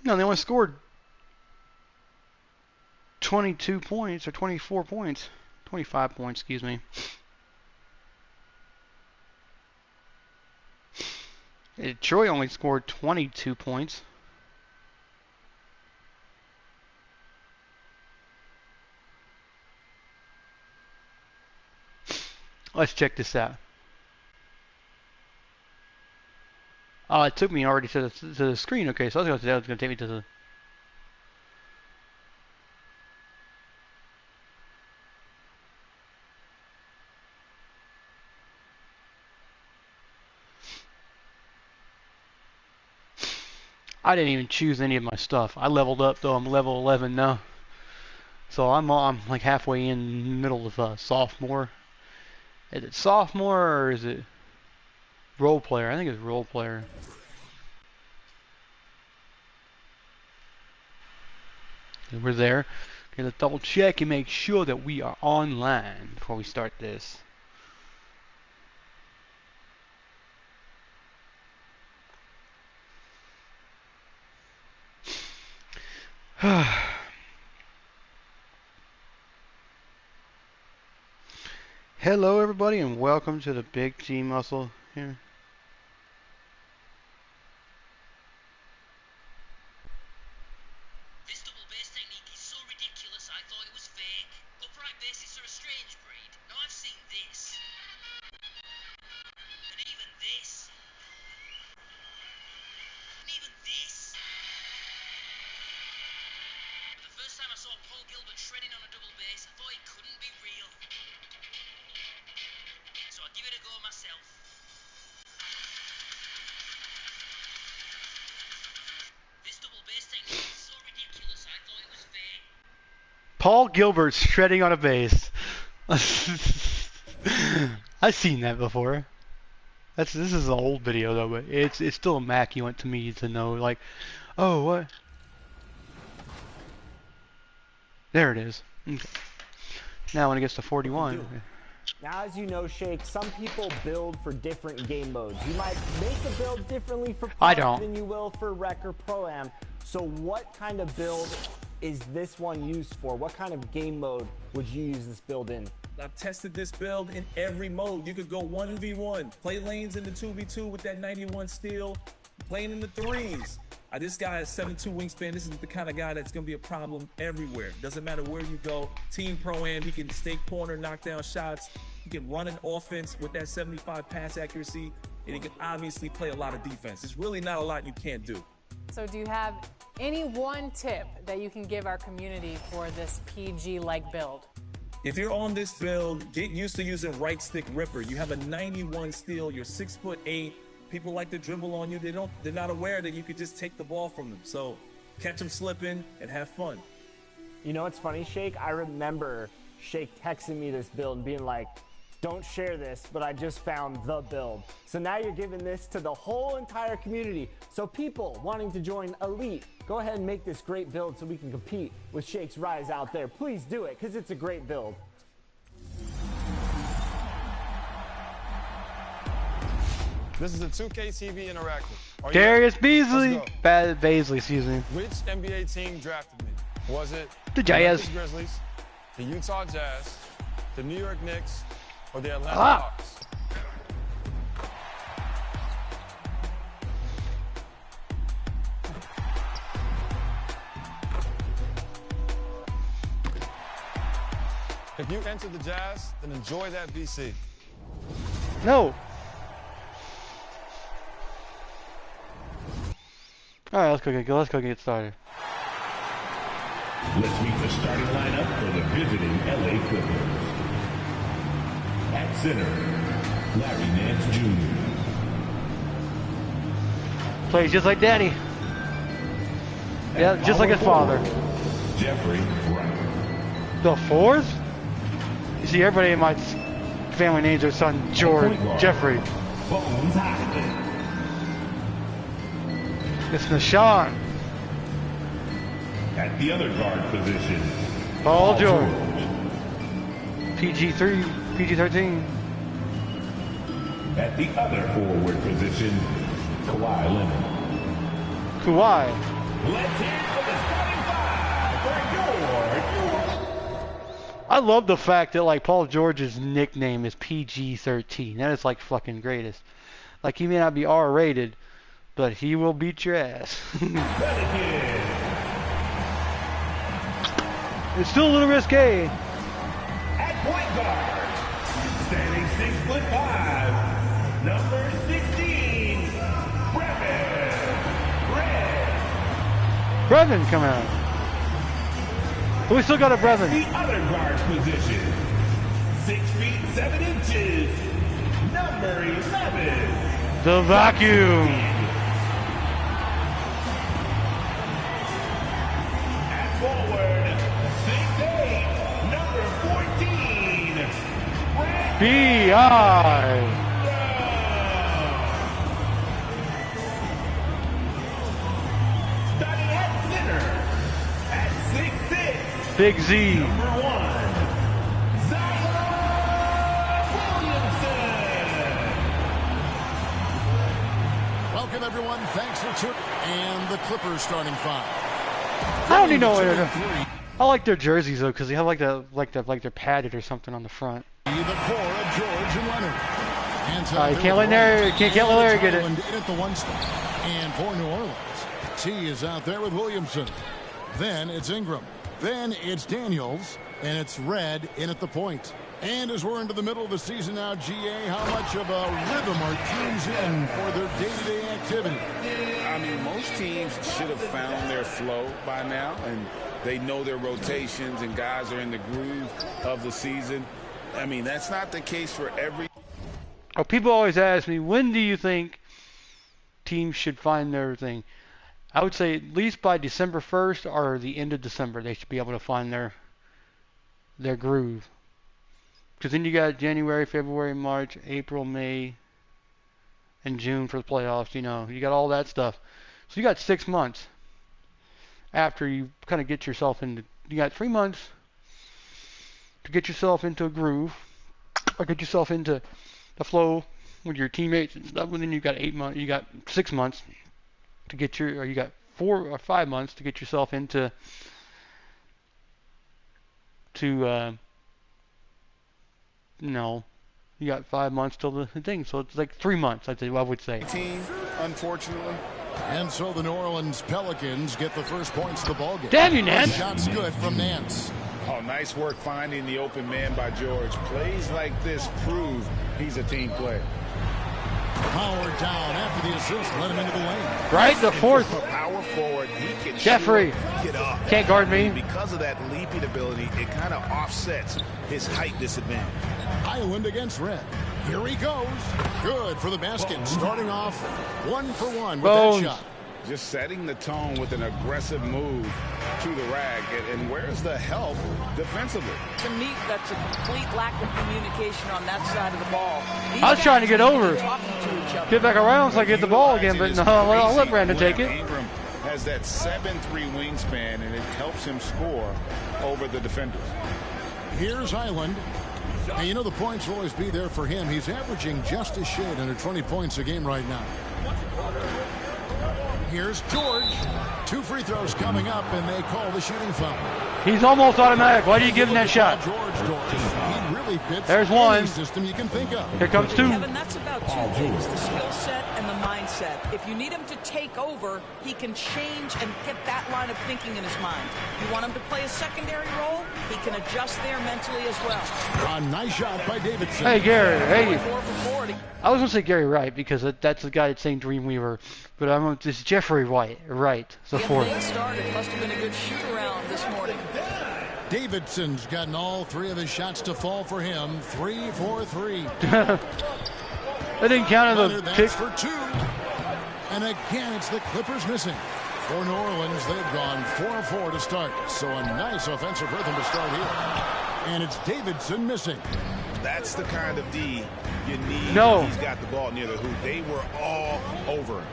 No, they only scored 22 points or 24 points. 25 points, excuse me. Troy only scored 22 points. Let's check this out. Oh, it took me already to the screen. Okay, so I was going to take me to the... I didn't even choose any of my stuff. I leveled up though. I'm level 11 now. So I'm like halfway in the middle of sophomore. Is it sophomore or is it role player? I think it's role player. And we're there. Okay, let's double check and make sure that we are online before we start this. Hello everybody and welcome to the Big T Muscle here. This double bass technique is so ridiculous I thought it was fake. Upright bassists are a strange breed. Now I've seen this. And even this. And even this. But the first time I saw Paul Gilbert shredding on a double bass, I thought it couldn't be real. So I give it a go myself. This double bass technique is so ridiculous I thought it was fake. Paul Gilbert shredding on a bass. I've seen that before. This is an old video though, but it's still immaculate to me to know like, oh what? There it is. Okay. Now when it gets to 41. Now, as you know, Shake, some people build for different game modes. You might make a build differently for I Park don't. than you will for Rec or Pro-Am. So what kind of build is this one used for? What kind of game mode would you use this build in? I've tested this build in every mode. You could go 1v1, play lanes in the 2v2 with that 91 steel, playing in the threes. This guy has 7'2" wingspan. This is the kind of guy that's going to be a problem everywhere. Doesn't matter where you go. Team Pro-Am, he can stay corner, knock down shots. He can run an offense with that 75 pass accuracy, and he can obviously play a lot of defense. There's really not a lot you can't do. So do you have any one tip that you can give our community for this PG-like build? If you're on this build, get used to using right stick ripper. You have a 91 steel, you're 6'8". People like to dribble on you. They're not aware that you could just take the ball from them. So catch them slipping and have fun. You know what's funny, Shake? I remember Shake texting me this build and being like, don't share this, but I just found the build. So now you're giving this to the whole entire community. So people wanting to join Elite, go ahead and make this great build so we can compete with Shake's Rise out there. Please do it, because it's a great build. This is a 2K24 Interactive. Darius Beasley. Baisley, excuse me. Which NBA team drafted me? Was it The Jazz. Memphis Grizzlies, the Utah Jazz, the New York Knicks, or the Atlanta Hawks? If you enter the Jazz, then enjoy that BC. No. All right, let's go get started. Let's meet the starting lineup for the visiting LA Clippers. At center, Larry Nance Jr. Plays just like Daddy. Yeah, just like his father. Jeffrey Wright. The fourth? You see, everybody in my family names their son George, Jeffrey. Bones Highland. It's Nashawn. At the other guard position, Paul George. PG-13. At the other forward position, Kawhi Leonard. Kawhi. Let's hear it for the starting five for your I love the fact that like Paul George's nickname is PG-13. That is like fucking greatest. Like he may not be R-rated, but he will beat your ass. Pelicans. It's still a little risque. At point guard, standing 6'5", number 16, Brevin. Brevin coming out. But we still got a Brevin. The other guard position, 6 feet 7 inches, number 11. The vacuum. At forward, 6'8", number 14, Brad B.I. Starting at center, at 6'6", Big Z. number 1, Zion Williamson. Welcome, everyone. Thanks for tuning. And the Clippers starting five. I don't even know what it is. I like their jerseys though, because they have like they're padded or something on the front. The core of George and Leonard. And You can't let Larry get it. In at the 1 spot. And for New Orleans, T is out there with Williamson. Then it's Ingram. Then it's Daniels. And it's Red in at the point. And as we're into the middle of the season now, GA, how much of a rhythm are teams in for their day-to-day activity? I mean, most teams should have found their flow by now, and they know their rotations, and guys are in the groove of the season. I mean, that's not the case for every. Oh, people always ask me, when do you think teams should find their thing? I would say at least by December 1st or the end of December, they should be able to find their groove. Because then you got January, February, March, April, May, and June for the playoffs. You know, you got all that stuff. So you got 6 months after you kind of get yourself into. You got 3 months to get yourself into a groove, or get yourself into the flow with your teammates and stuff. And then you got 8 months. You got 6 months to get your, or you got 4 or 5 months to get yourself into no, you got 5 months till the thing, so it's like 3 months. I would say. Team, unfortunately. And so the New Orleans Pelicans get the first points of the ball game. Damn you, Nance! Shots good from Nance. Oh, nice work finding the open man by George. Plays like this prove he's a team player. Power down after the assist, let him into the lane. Right, the fourth. Power forward, he can Jeffrey get up. can't guard me. Because of that leaping ability, it kind of offsets his height disadvantage. Island against Red. Here he goes. Good for the basket. Starting off 1 for 1 with Bones. that shot. Just setting the tone with an aggressive move to the rack. And where's the help defensively? To me, that's a complete lack of communication on that side of the ball. I was trying to get over, get back around so I get the ball again, but no, I'll let Brandon take it. Ingram has that 7'3" wingspan, and it helps him score over the defenders. Here's Island. And you know the points will always be there for him. He's averaging just a shade under 20 points a game right now. Here's George. 2 free throws coming up, and they call the shooting foul. He's almost automatic. Why do you give him that shot? George, he really fits There's any one. system you can think of. Here comes 2. Kevin, that's about 2 things, the skill set and the mindset. If you need him to take over, he can change and get that line of thinking in his mind. You want him to play a secondary role, he can adjust there mentally as well. A nice shot by Davidson. Hey, Gary. Hey. 4 for 40. I was going to say Gary Wright because that's the guy that's saying Dreamweaver. But it's Jeffrey White. Right. So Getting 4. things started. Must have been a good shoot-around this morning. Davidson's gotten all 3 of his shots to fall for him. 3 for 3. That didn't count as a That's kick. for 2. And again, it's the Clippers missing. For New Orleans, they've gone 4-4 to start. So a nice offensive rhythm to start here. And it's Davidson missing. That's the kind of D you need. No. He's got the ball near the hoop. They were all over him.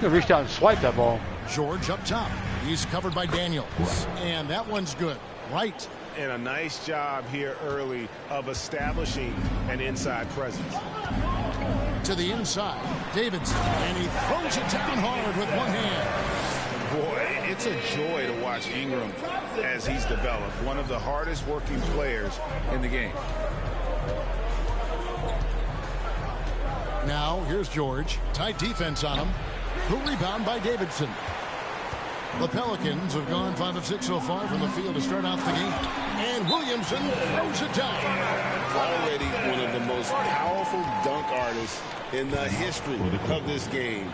He reached out and swiped that ball. George up top. He's covered by Daniels. And that one's good. Right. And a nice job here early of establishing an inside presence. To the inside. Davidson, and he throws it down hard with one hand. Boy, it's a joy to watch Ingram as he's developed. One of the hardest working players in the game. Now, here's George. Tight defense on him. The rebound by Davidson. The Pelicans have gone 5 of 6 so far from the field to start off the game. And Williamson throws it down. Already one of the most powerful dunk artists in the history of this game,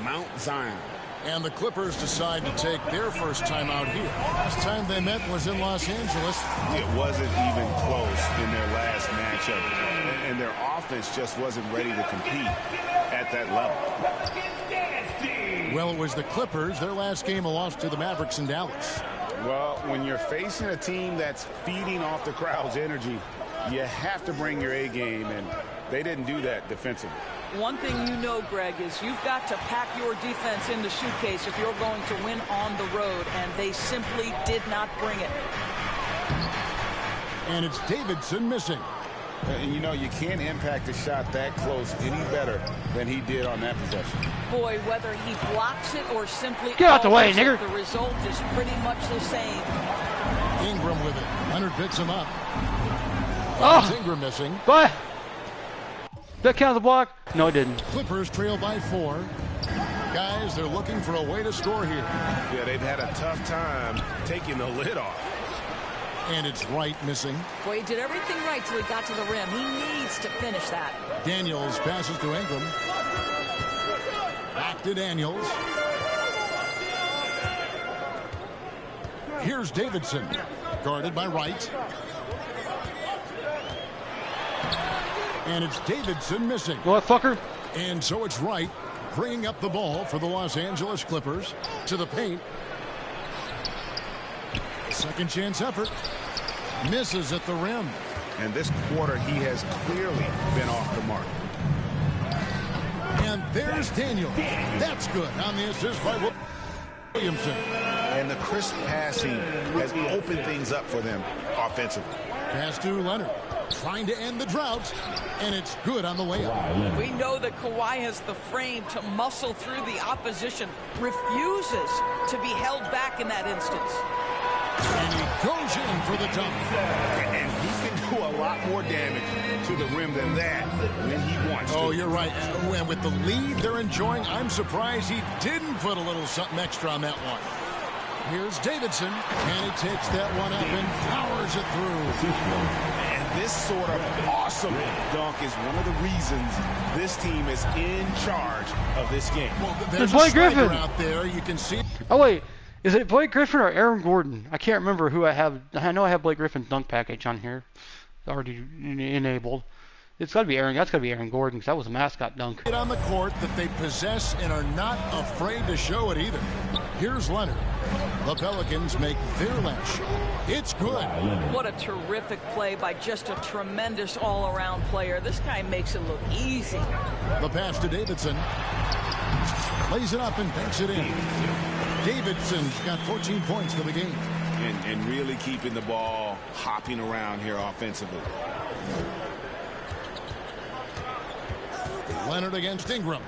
Mount Zion. And the Clippers decide to take their first time out here. Last time they met was in Los Angeles. It wasn't even close in their last matchup. And their offense just wasn't ready to compete at that level. Well, it was the Clippers. Their last game, a loss to the Mavericks in Dallas. Well, when you're facing a team that's feeding off the crowd's energy, you have to bring your A game, and they didn't do that defensively. One thing you know, Greg, is you've got to pack your defense in the suitcase if you're going to win on the road, and they simply did not bring it. And it's Davidson missing. And you know, you can't impact a shot that close any better than he did on that possession. Boy, whether he blocks it or simply get out the way, nigger. The result is pretty much the same. Ingram with it. Leonard picks him up. Oh, Ingram missing. Bye. That count the block? No, it didn't. Clippers trail by 4. Guys, they're looking for a way to score here. Yeah, they've had a tough time taking the lid off. And it's Wright missing. Boy, he did everything right till he got to the rim. He needs to finish that. Daniels passes to Ingram. Back to Daniels. Here's Davidson. Guarded by Wright. And it's Davidson missing. What, fucker? And so it's Wright bringing up the ball for the Los Angeles Clippers to the paint. Second chance effort. Misses at the rim. And this quarter, he has clearly been off the mark. And there's Daniel. That's good on the assist by Williamson. And the crisp passing has opened things up for them offensively. Pass to Leonard. Trying to end the drought. And it's good on the way up. We know that Kawhi has the frame to muscle through the opposition. Refuses to be held back in that instance. And he goes in for the dunk. And he can do a lot more damage to the rim than that when he wants to. Oh, you're right. And with the lead they're enjoying, I'm surprised he didn't put a little something extra on that one. Here's Davidson. And he takes that one up and powers it through. And this sort of awesome dunk is one of the reasons this team is in charge of this game. Well, there's Blake Griffin out there. You can see. Oh, wait. Is it Blake Griffin or Aaron Gordon? I can't remember who I have. I know I have Blake Griffin's dunk package on here. It's already enabled. It's got to be Aaron. That's got to be Aaron Gordon because that was a mascot dunk. On the court that they possess and are not afraid to show it either. Here's Leonard. The Pelicans make their last shot. It's good. What a terrific play by just a tremendous all-around player. This guy makes it look easy. The pass to Davidson. Lays it up and banks it in. Davidson's got 14 points for the game. And really keeping the ball hopping around here offensively. Leonard against Ingram.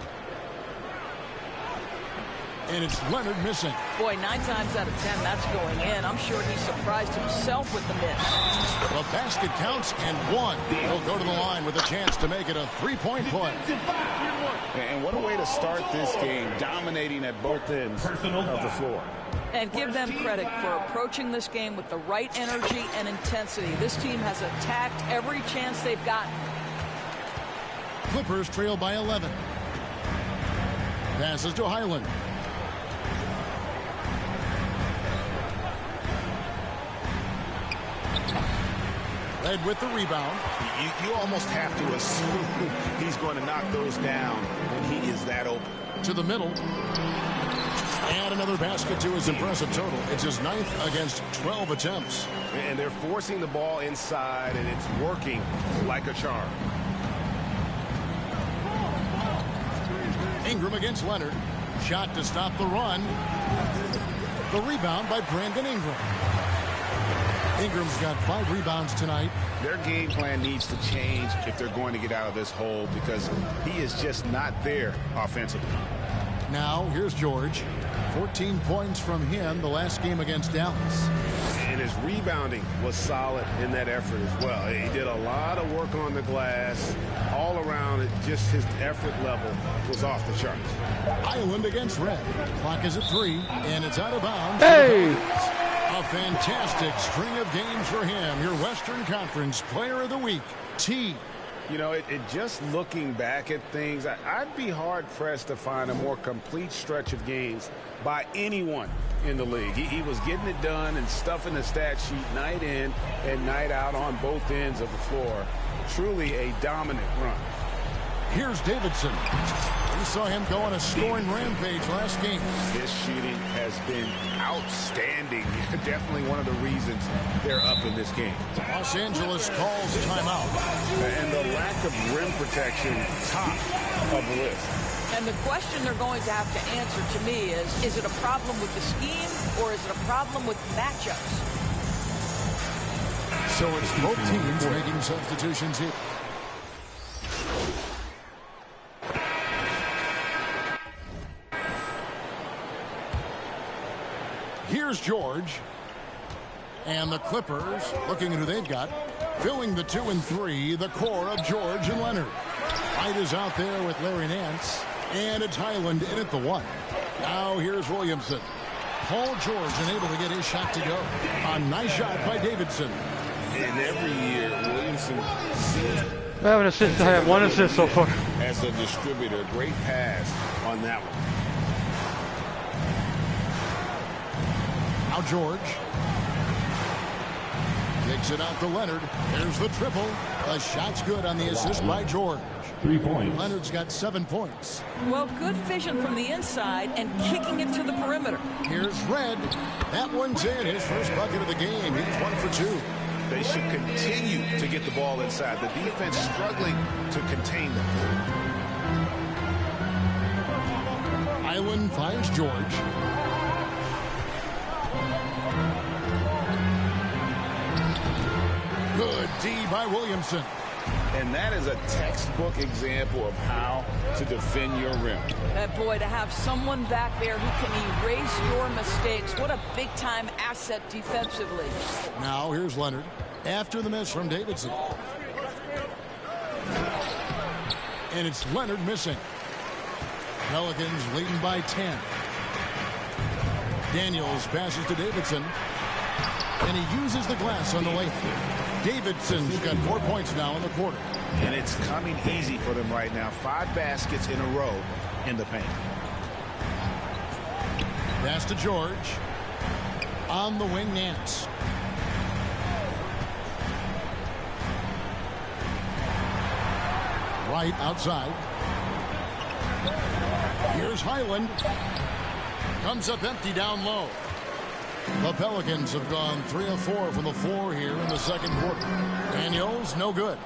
And it's Leonard missing. Boy, 9 times out of 10, that's going in. I'm sure he surprised himself with the miss. The basket counts and 1. He'll go to the line with a chance to make it a 3-point play. And what a way to start this game, dominating at both ends of the floor. And give them credit for approaching this game with the right energy and intensity. This team has attacked every chance they've gotten. Clippers trail by 11. Passes to Highland. Red with the rebound. You almost have to assume he's going to knock those down when he is that open. To the middle. And another basket to his impressive total. It's his 9th against 12 attempts. And they're forcing the ball inside, and it's working like a charm. Ingram against Leonard. Shot to stop the run. The rebound by Brandon Ingram. Ingram's got 5 rebounds tonight. Their game plan needs to change if they're going to get out of this hole because he is just not there offensively. Now, here's George. 14 points from him the last game against Dallas. And his rebounding was solid in that effort as well. He did a lot of work on the glass. All around, it just his effort level was off the charts. Island against Red. Clock is at 3, and it's out of bounds. Hey! A fantastic string of games for him. Your Western Conference Player of the Week, T. You know, it just looking back at things, I'd be hard-pressed to find a more complete stretch of games by anyone in the league. He was getting it done and stuffing the stat sheet night in and night out on both ends of the floor. Truly a dominant run. Here's Davidson. We saw him go on a scoring rampage last game. His shooting has been outstanding. Definitely one of the reasons they're up in this game. Los Angeles calls timeout. And the lack of rim protection, top of the list. And the question they're going to have to answer to me is it a problem with the scheme or is it a problem with matchups? So it's both teams making substitutions here. Here's George. And the Clippers, looking at who they've got, filling the 2 and 3, the core of George and Leonard. White is out there with Larry Nance. And it's Highland in at the 1. Now here's Williamson. Paul George unable to get his shot to go. A nice shot by Davidson. And every year, Williamson seems I have an assist. I have 1 assist so far. as a distributor. Great pass on that one. Now George. Kicks it out to Leonard. There's the triple. The shot's good on the assist by George. 3 points. Leonard's got 7 points. Well, good vision from the inside and kicking it to the perimeter. Here's Red. That one's in. His first bucket of the game. He's 1 for 2. They should continue to get the ball inside. The defense struggling to contain them. Island finds George. Good D by Williamson. And that is a textbook example of how to defend your rim. That boy, to have someone back there who can erase your mistakes. What a big-time asset defensively. Now here's Leonard. After the miss from Davidson. And it's Leonard missing. Pelicans leading by 10. Daniels passes to Davidson. And he uses the glass on the late. Davidson's got 4 points now in the quarter. And it's coming easy for them right now. 5 baskets in a row in the paint. Pass to George. On the wing, Nance. Right outside. Here's Highland. Comes up empty down low. The Pelicans have gone 3 of 4 from the floor here in the second quarter. Daniels, no good.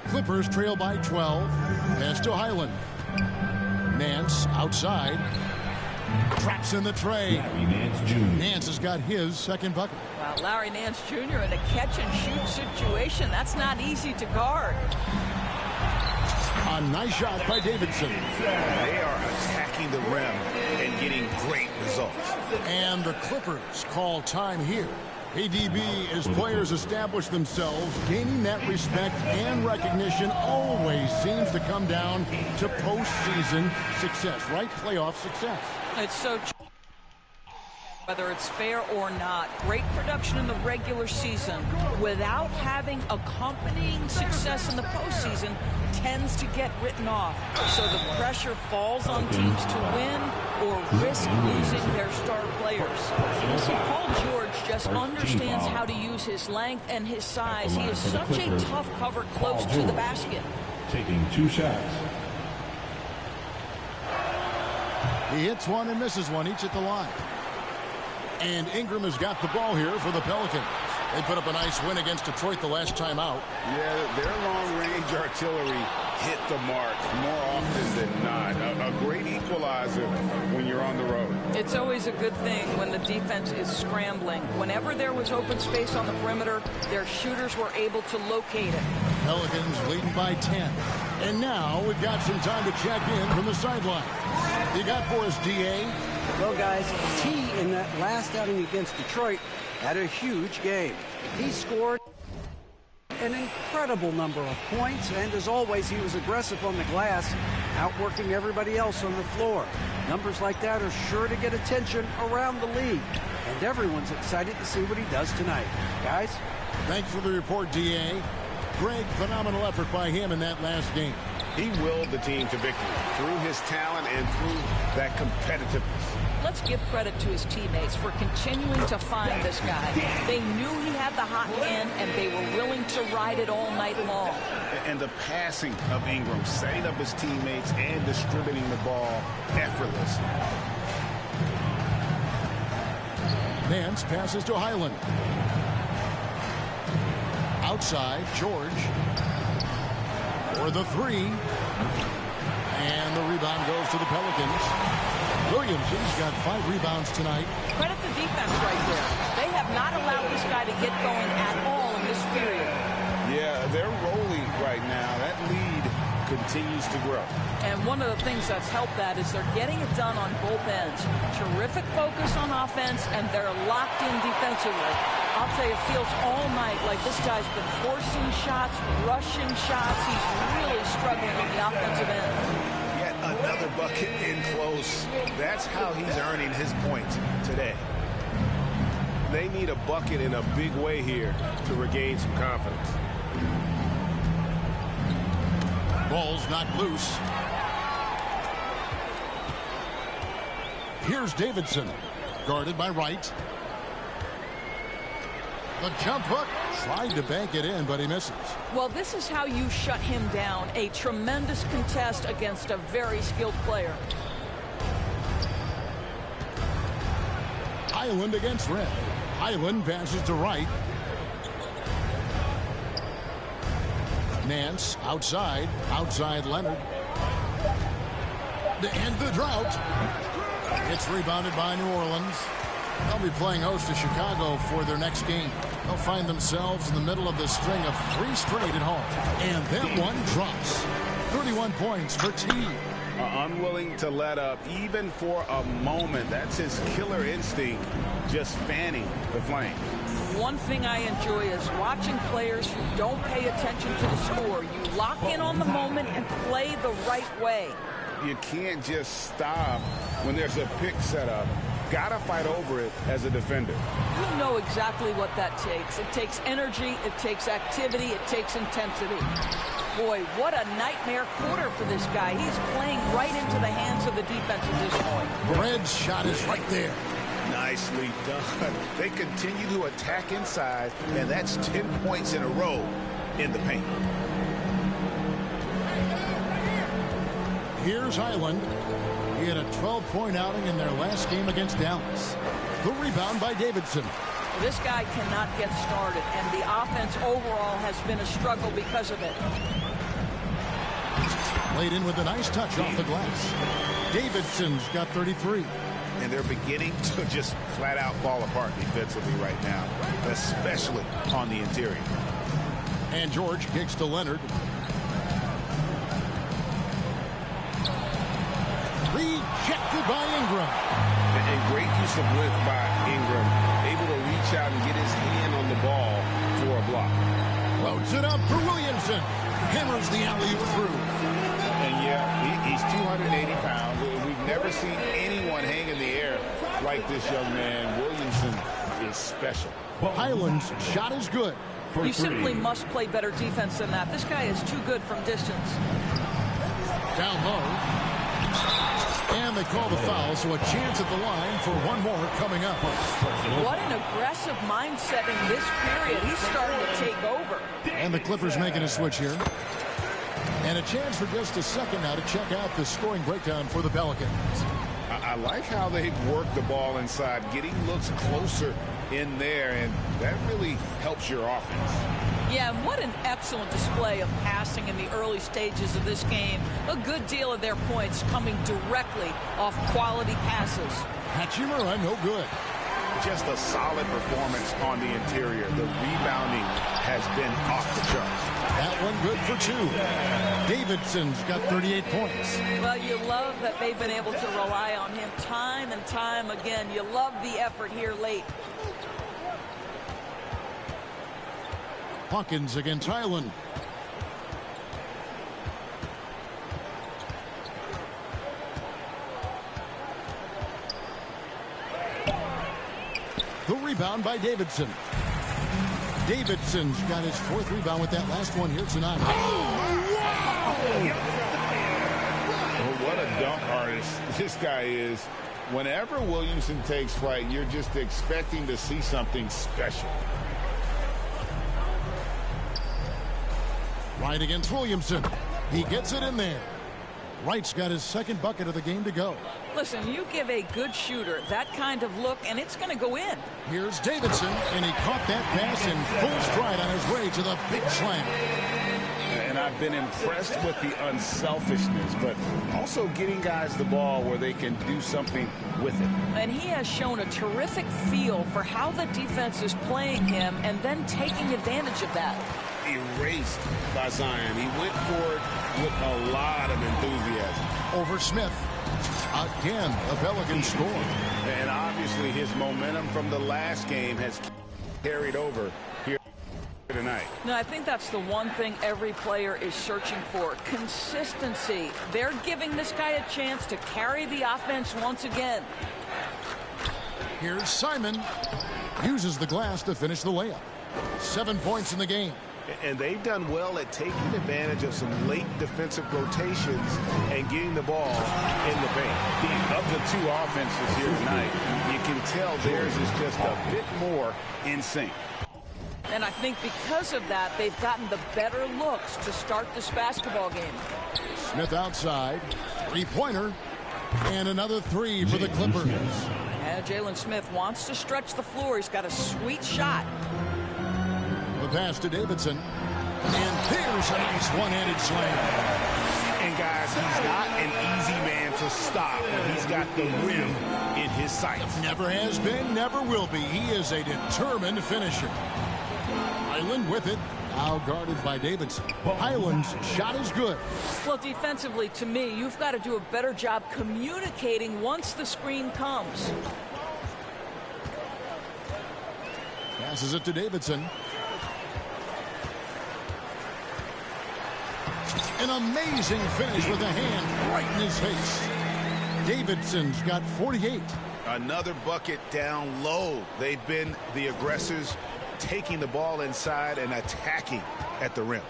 Clippers trail by 12. Pass to Highland. Nance outside. Traps in the tray. Larry Nance Jr. Nance has got his second bucket. Wow, Larry Nance Jr. in a catch-and-shoot situation. That's not easy to guard. A nice shot by Davidson. They are attacking the rim and getting great results. And the Clippers call time here. ADB, as players establish themselves, gaining that respect and recognition always seems to come down to postseason success, right? Playoff success. It's so true. Whether it's fair or not, great production in the regular season without having accompanying success in the postseason tends to get written off. So the pressure falls on teams to win or risk losing their star players. So Paul George just understands how to use his length and his size. He is such a tough cover close to the basket. Taking 2 shots. He hits one and misses one, each at the line. And Ingram has got the ball here for the Pelicans. They put up a nice win against Detroit the last time out. Yeah, their long-range artillery hit the mark more often than not. A great equalizer when you're on the road. It's always a good thing when the defense is scrambling. Whenever there was open space on the perimeter, their shooters were able to locate it. Pelicans leading by 10. And now we've got some time to check in from the sideline. You got for us, D.A.? Well, guys, T in that last outing against Detroit had a huge game. He scored an incredible number of points, and as always, he was aggressive on the glass, outworking everybody else on the floor. Numbers like that are sure to get attention around the league, and everyone's excited to see what he does tonight. Guys? Thanks for the report, D.A. Greg, phenomenal effort by him in that last game. He willed the team to victory through his talent and through that competitiveness. Let's give credit to his teammates for continuing to find this guy. They knew he had the hot hand, and they were willing to ride it all night long. And the passing of Ingram, setting up his teammates and distributing the ball effortless. Nance passes to Highland. Outside, George. For the three. And the rebound goes to the Pelicans. Williamson's got 5 rebounds tonight. Credit the defense right there. They have not allowed this guy to get going at all in this period. Yeah, they're rolling right now. That lead continues to grow. And one of the things that's helped that is they're getting it done on both ends. Terrific focus on offense, and they're locked in defensively. I'll tell you, it feels all night like this guy's been forcing shots, rushing shots. He's really struggling on the offensive end. Yet another bucket in close. That's how he's earning his points today. They need a bucket in a big way here to regain some confidence. Ball's not loose. Here's Davidson, guarded by Wright. The jump hook, tried to bank it in, but he misses. Well, this is how you shut him down. A tremendous contest against a very skilled player. Highland against Red. Highland passes to Wright. Nance outside Leonard. To end the drought. It's rebounded by New Orleans. They'll be playing host to Chicago for their next game. They'll find themselves in the middle of this string of 3 straight at home. And that one drops. 31 points for T. Unwilling to let up even for a moment. That's his killer instinct, just fanning the flame. One thing I enjoy is watching players who don't pay attention to the score. You lock in on the moment and play the right way. You can't just stop when there's a pick set up. Gotta fight over it as a defender. You know exactly what that takes. It takes energy, it takes activity, it takes intensity. Boy, what a nightmare quarter for this guy. He's playing right into the hands of the defense at this point. Red's shot is right there. Nicely done. They continue to attack inside, and that's 10 points in a row in the paint. Here's Highland. He had a 12-point outing in their last game against Dallas. The rebound by Davidson. This guy cannot get started, and the offense overall has been a struggle because of it. Laid in with a nice touch off the glass. Davidson's got 33. And they're beginning to just flat out fall apart defensively right now, especially on the interior. And George kicks to Leonard. Rejected by Ingram. And great use of width by Ingram, able to reach out and get his hand on the ball for a block. Floats it up for Williamson. Hammers the alley-oop through. And yeah, he's 280 pounds. We've never seen anyone hang in the air like this young man. Williamson is special. Highland's shot is good. You simply must play better defense than that. This guy is too good from distance. Down low. And they call the foul, so a chance at the line for one more coming up. What an aggressive mindset in this period. He's starting to take over. And the Clippers making a switch here. And a chance for just a second now to check out the scoring breakdown for the Pelicans. I like how they've worked the ball inside, getting looks closer in there, and that really helps your offense. Yeah, and what an excellent display of passing in the early stages of this game. A good deal of their points coming directly off quality passes. Hachimura, no good. Just a solid performance on the interior. The rebounding has been off the charts. That one good for 2. Davidson's got 38 points. Well, you love that they've been able to rely on him time and time again. You love the effort here late. Hawkins against Highland. The rebound by Davidson. Davidson's got his 4th rebound with that last one here tonight. Oh, what a dunk artist this guy is. Whenever Williamson takes flight, you're just expecting to see something special. Wright against Williamson. He gets it in there. Wright's got his 2nd bucket of the game to go. Listen, you give a good shooter that kind of look, and it's going to go in. Here's Davidson, and he caught that pass in full stride on his way to the big slam. And I've been impressed with the unselfishness, but also getting guys the ball where they can do something with it. And he has shown a terrific feel for how the defense is playing him and then taking advantage of that. Erased by Zion. He went for it with a lot of enthusiasm. Over Smith. Again, a Pelican score. And obviously his momentum from the last game has carried over here tonight. No, I think that's the one thing every player is searching for. Consistency. They're giving this guy a chance to carry the offense once again. Here's Simon. Uses the glass to finish the layup. 7 points in the game. And they've done well at taking advantage of some late defensive rotations and getting the ball in the paint. Of the 2 offenses here tonight, you can tell theirs is just a bit more in sync. And I think because of that, they've gotten the better looks to start this basketball game. Smith outside. 3-pointer. And another 3 for the Clippers. And Jalen Smith wants to stretch the floor. He's got a sweet shot. The pass to Davidson. And here's a nice one-handed slam. And guys, he's not an easy man to stop when he's got the rim in his sights. Never has been, never will be. He is a determined finisher. Highland with it. Now guarded by Davidson. Highland's shot is good. Well, defensively, to me, you've got to do a better job communicating once the screen comes. Passes it to Davidson. An amazing finish with a hand right in his face. Davidson's got 48. Another bucket down low. They've been the aggressors, taking the ball inside and attacking at the rim.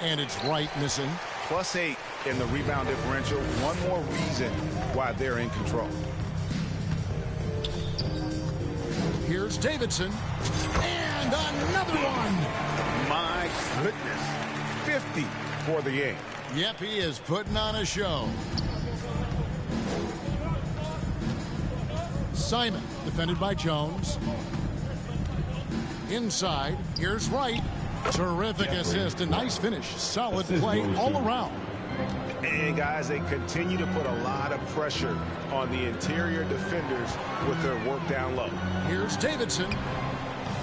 And it's Wright missing. +8 in the rebound differential. One more reason why they're in control. Here's Davidson. And another one. My goodness. 50 for the game. Yep, he is putting on a show. Simon, defended by Jones. Inside, here's Wright. Terrific assist, a nice finish. Solid play all around. And guys, they continue to put a lot of pressure on the interior defenders with their work down low. Here's Davidson.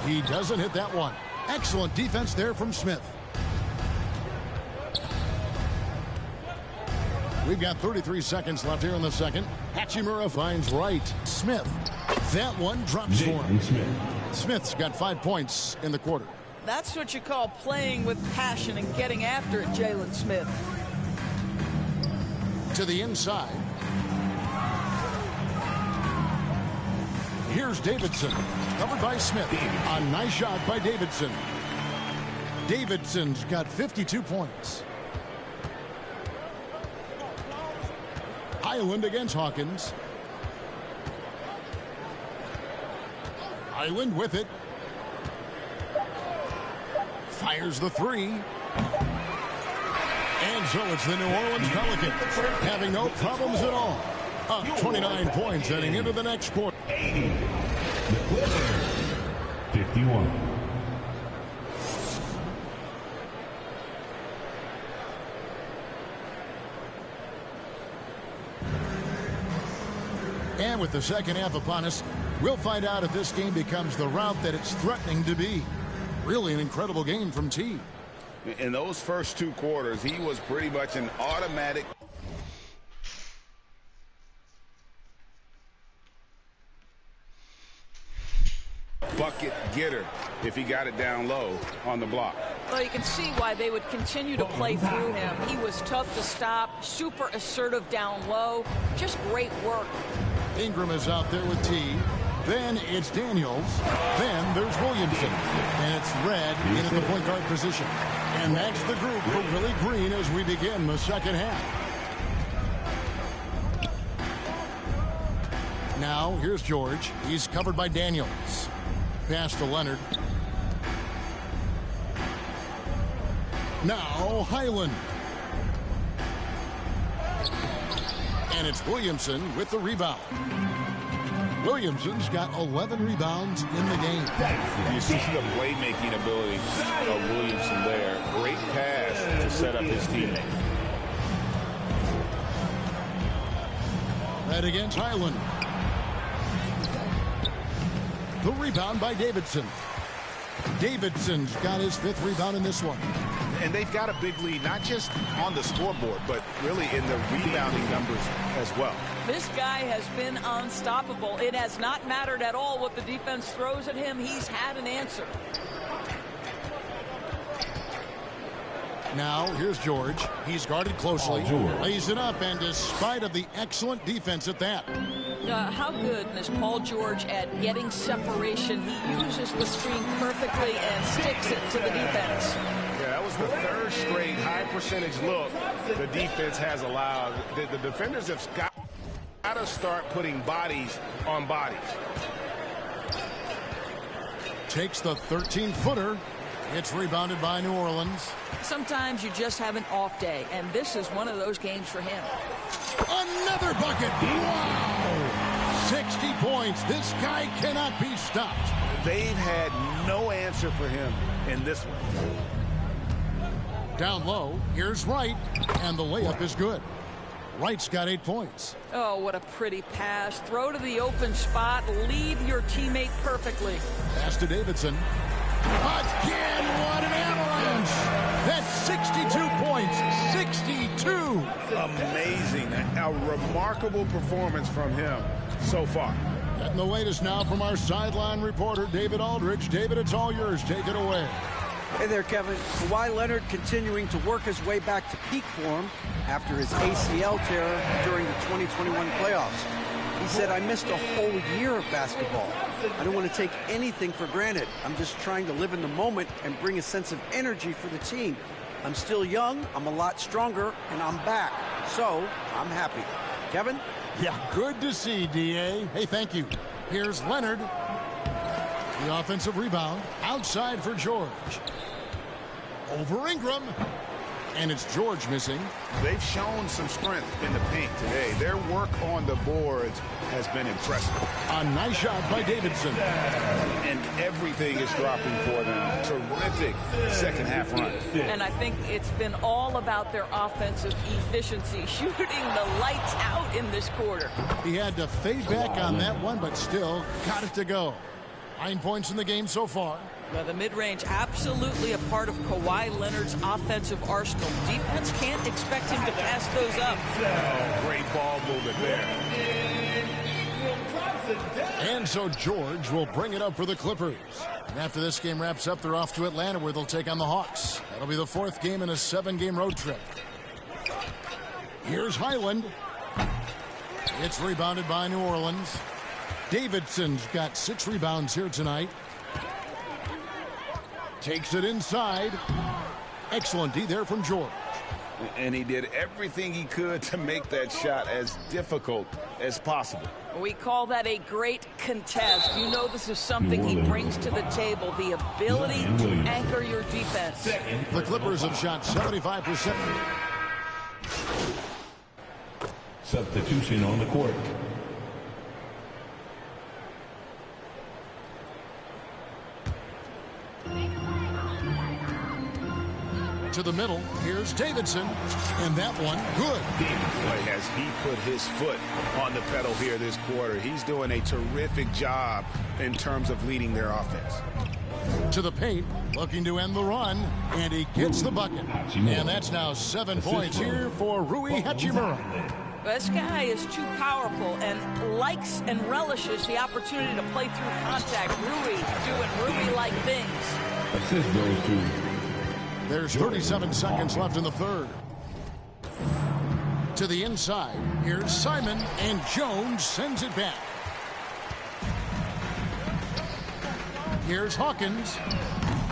He doesn't hit that one. Excellent defense there from Smith. We've got 33 seconds left here in the second. Hachimura finds Wright. Smith. That one drops for him. Smith's got 5 points in the quarter. That's what you call playing with passion and getting after it, Jalen Smith. To the inside. Here's Davidson. Covered by Smith. A nice shot by Davidson. Davidson's got 52 points. Highland against Hawkins. Highland with it. Fires the 3. And so it's the New Orleans Pelicans having no problems at all. Up 29 points heading into the next quarter. The Clippers, 51. And with the second half upon us, we'll find out if this game becomes the route that it's threatening to be. Really an incredible game from T. In those first 2 quarters, he was pretty much an automatic bucket getter if he got it down low on the block. Well, you can see why they would continue to play through him. He was tough to stop, super assertive down low, just great work. Ingram is out there with T. Then it's Daniels. Then there's Williamson. And it's Red in at the point guard position. And that's the group for Willie Green as we begin the second half. Now here's George. He's covered by Daniels. Pass to Leonard. Now Highland. And it's Williamson with the rebound. Williamson's got 11 rebounds in the game. You see the playmaking ability of Williamson there. Great pass to set up his teammate. Right against Highland. The rebound by Davidson. Davidson's got his 5th rebound in this one. And they've got a big lead, not just on the scoreboard, but really in the rebounding numbers as well. This guy has been unstoppable. It has not mattered at all what the defense throws at him. He's had an answer. Now here's George. He's guarded closely. Lays it up, and despite of the excellent defense at that. How good is Paul George at getting separation? He uses the screen perfectly and sticks it to the defense. Yeah, that was the 3rd straight high percentage look the defense has allowed. The defenders have got to start putting bodies on bodies. Takes the 13-footer. It's rebounded by New Orleans. Sometimes you just have an off day, and this is one of those games for him. Another bucket. Wow! 60 points. This guy cannot be stopped. They've had no answer for him in this one. Down low, here's Wright, and the layup is good. Wright's got 8 points. Oh, what a pretty pass. Throw to the open spot. Lead your teammate perfectly. Pass to Davidson. Again, what an avalanche! That's 62 points. 62! Amazing. A remarkable performance from him so far. Getting the latest now from our sideline reporter, David Aldridge. David, it's all yours. Take it away. Hey there, Kevin. Kawhi Leonard continuing to work his way back to peak form after his ACL tear during the 2021 playoffs. He said, I missed a whole year of basketball. I don't want to take anything for granted. I'm just trying to live in the moment and bring a sense of energy for the team. I'm still young, I'm a lot stronger, and I'm back. So, I'm happy. Kevin? Yeah, good to see, D.A. Hey, thank you. Here's Leonard. The offensive rebound. Outside for George. Over Ingram. And it's George missing. They've shown some strength in the paint today. Their work on the boards has been impressive. A nice shot by Davidson. And everything is dropping for them. Terrific second half run. And I think it's been all about their offensive efficiency, shooting the lights out in this quarter. He had to fade back on that one, but still got it to go. 9 points in the game so far. Well, the mid-range absolutely a part of Kawhi Leonard's offensive arsenal. Defense can't expect him to pass those up. Oh, great ball movement there. And so George will bring it up for the Clippers. And after this game wraps up, they're off to Atlanta where they'll take on the Hawks. That'll be the 4th game in a 7-game road trip. Here's Highland. It's rebounded by New Orleans. Davidson's got 6 rebounds here tonight. Takes it inside. Excellent D there from George. And he did everything he could to make that shot as difficult as possible. We call that a great contest. You know this is something he brings to the table, the ability to anchor your defense. The Clippers have shot 75%. Substitution on the court. To the middle, here's Davidson, and that one good. Boy, has he put his foot on the pedal here this quarter. He's doing a terrific job in terms of leading their offense. To the paint, looking to end the run, and he gets the bucket. And that's now 7 points here for Rui Hachimura. This guy is too powerful and likes and relishes the opportunity to play through contact. Rui doing Rui-like things. Assist goes to. There's 37 seconds left in the third. To the inside, here's Simon, and Jones sends it back. Here's Hawkins,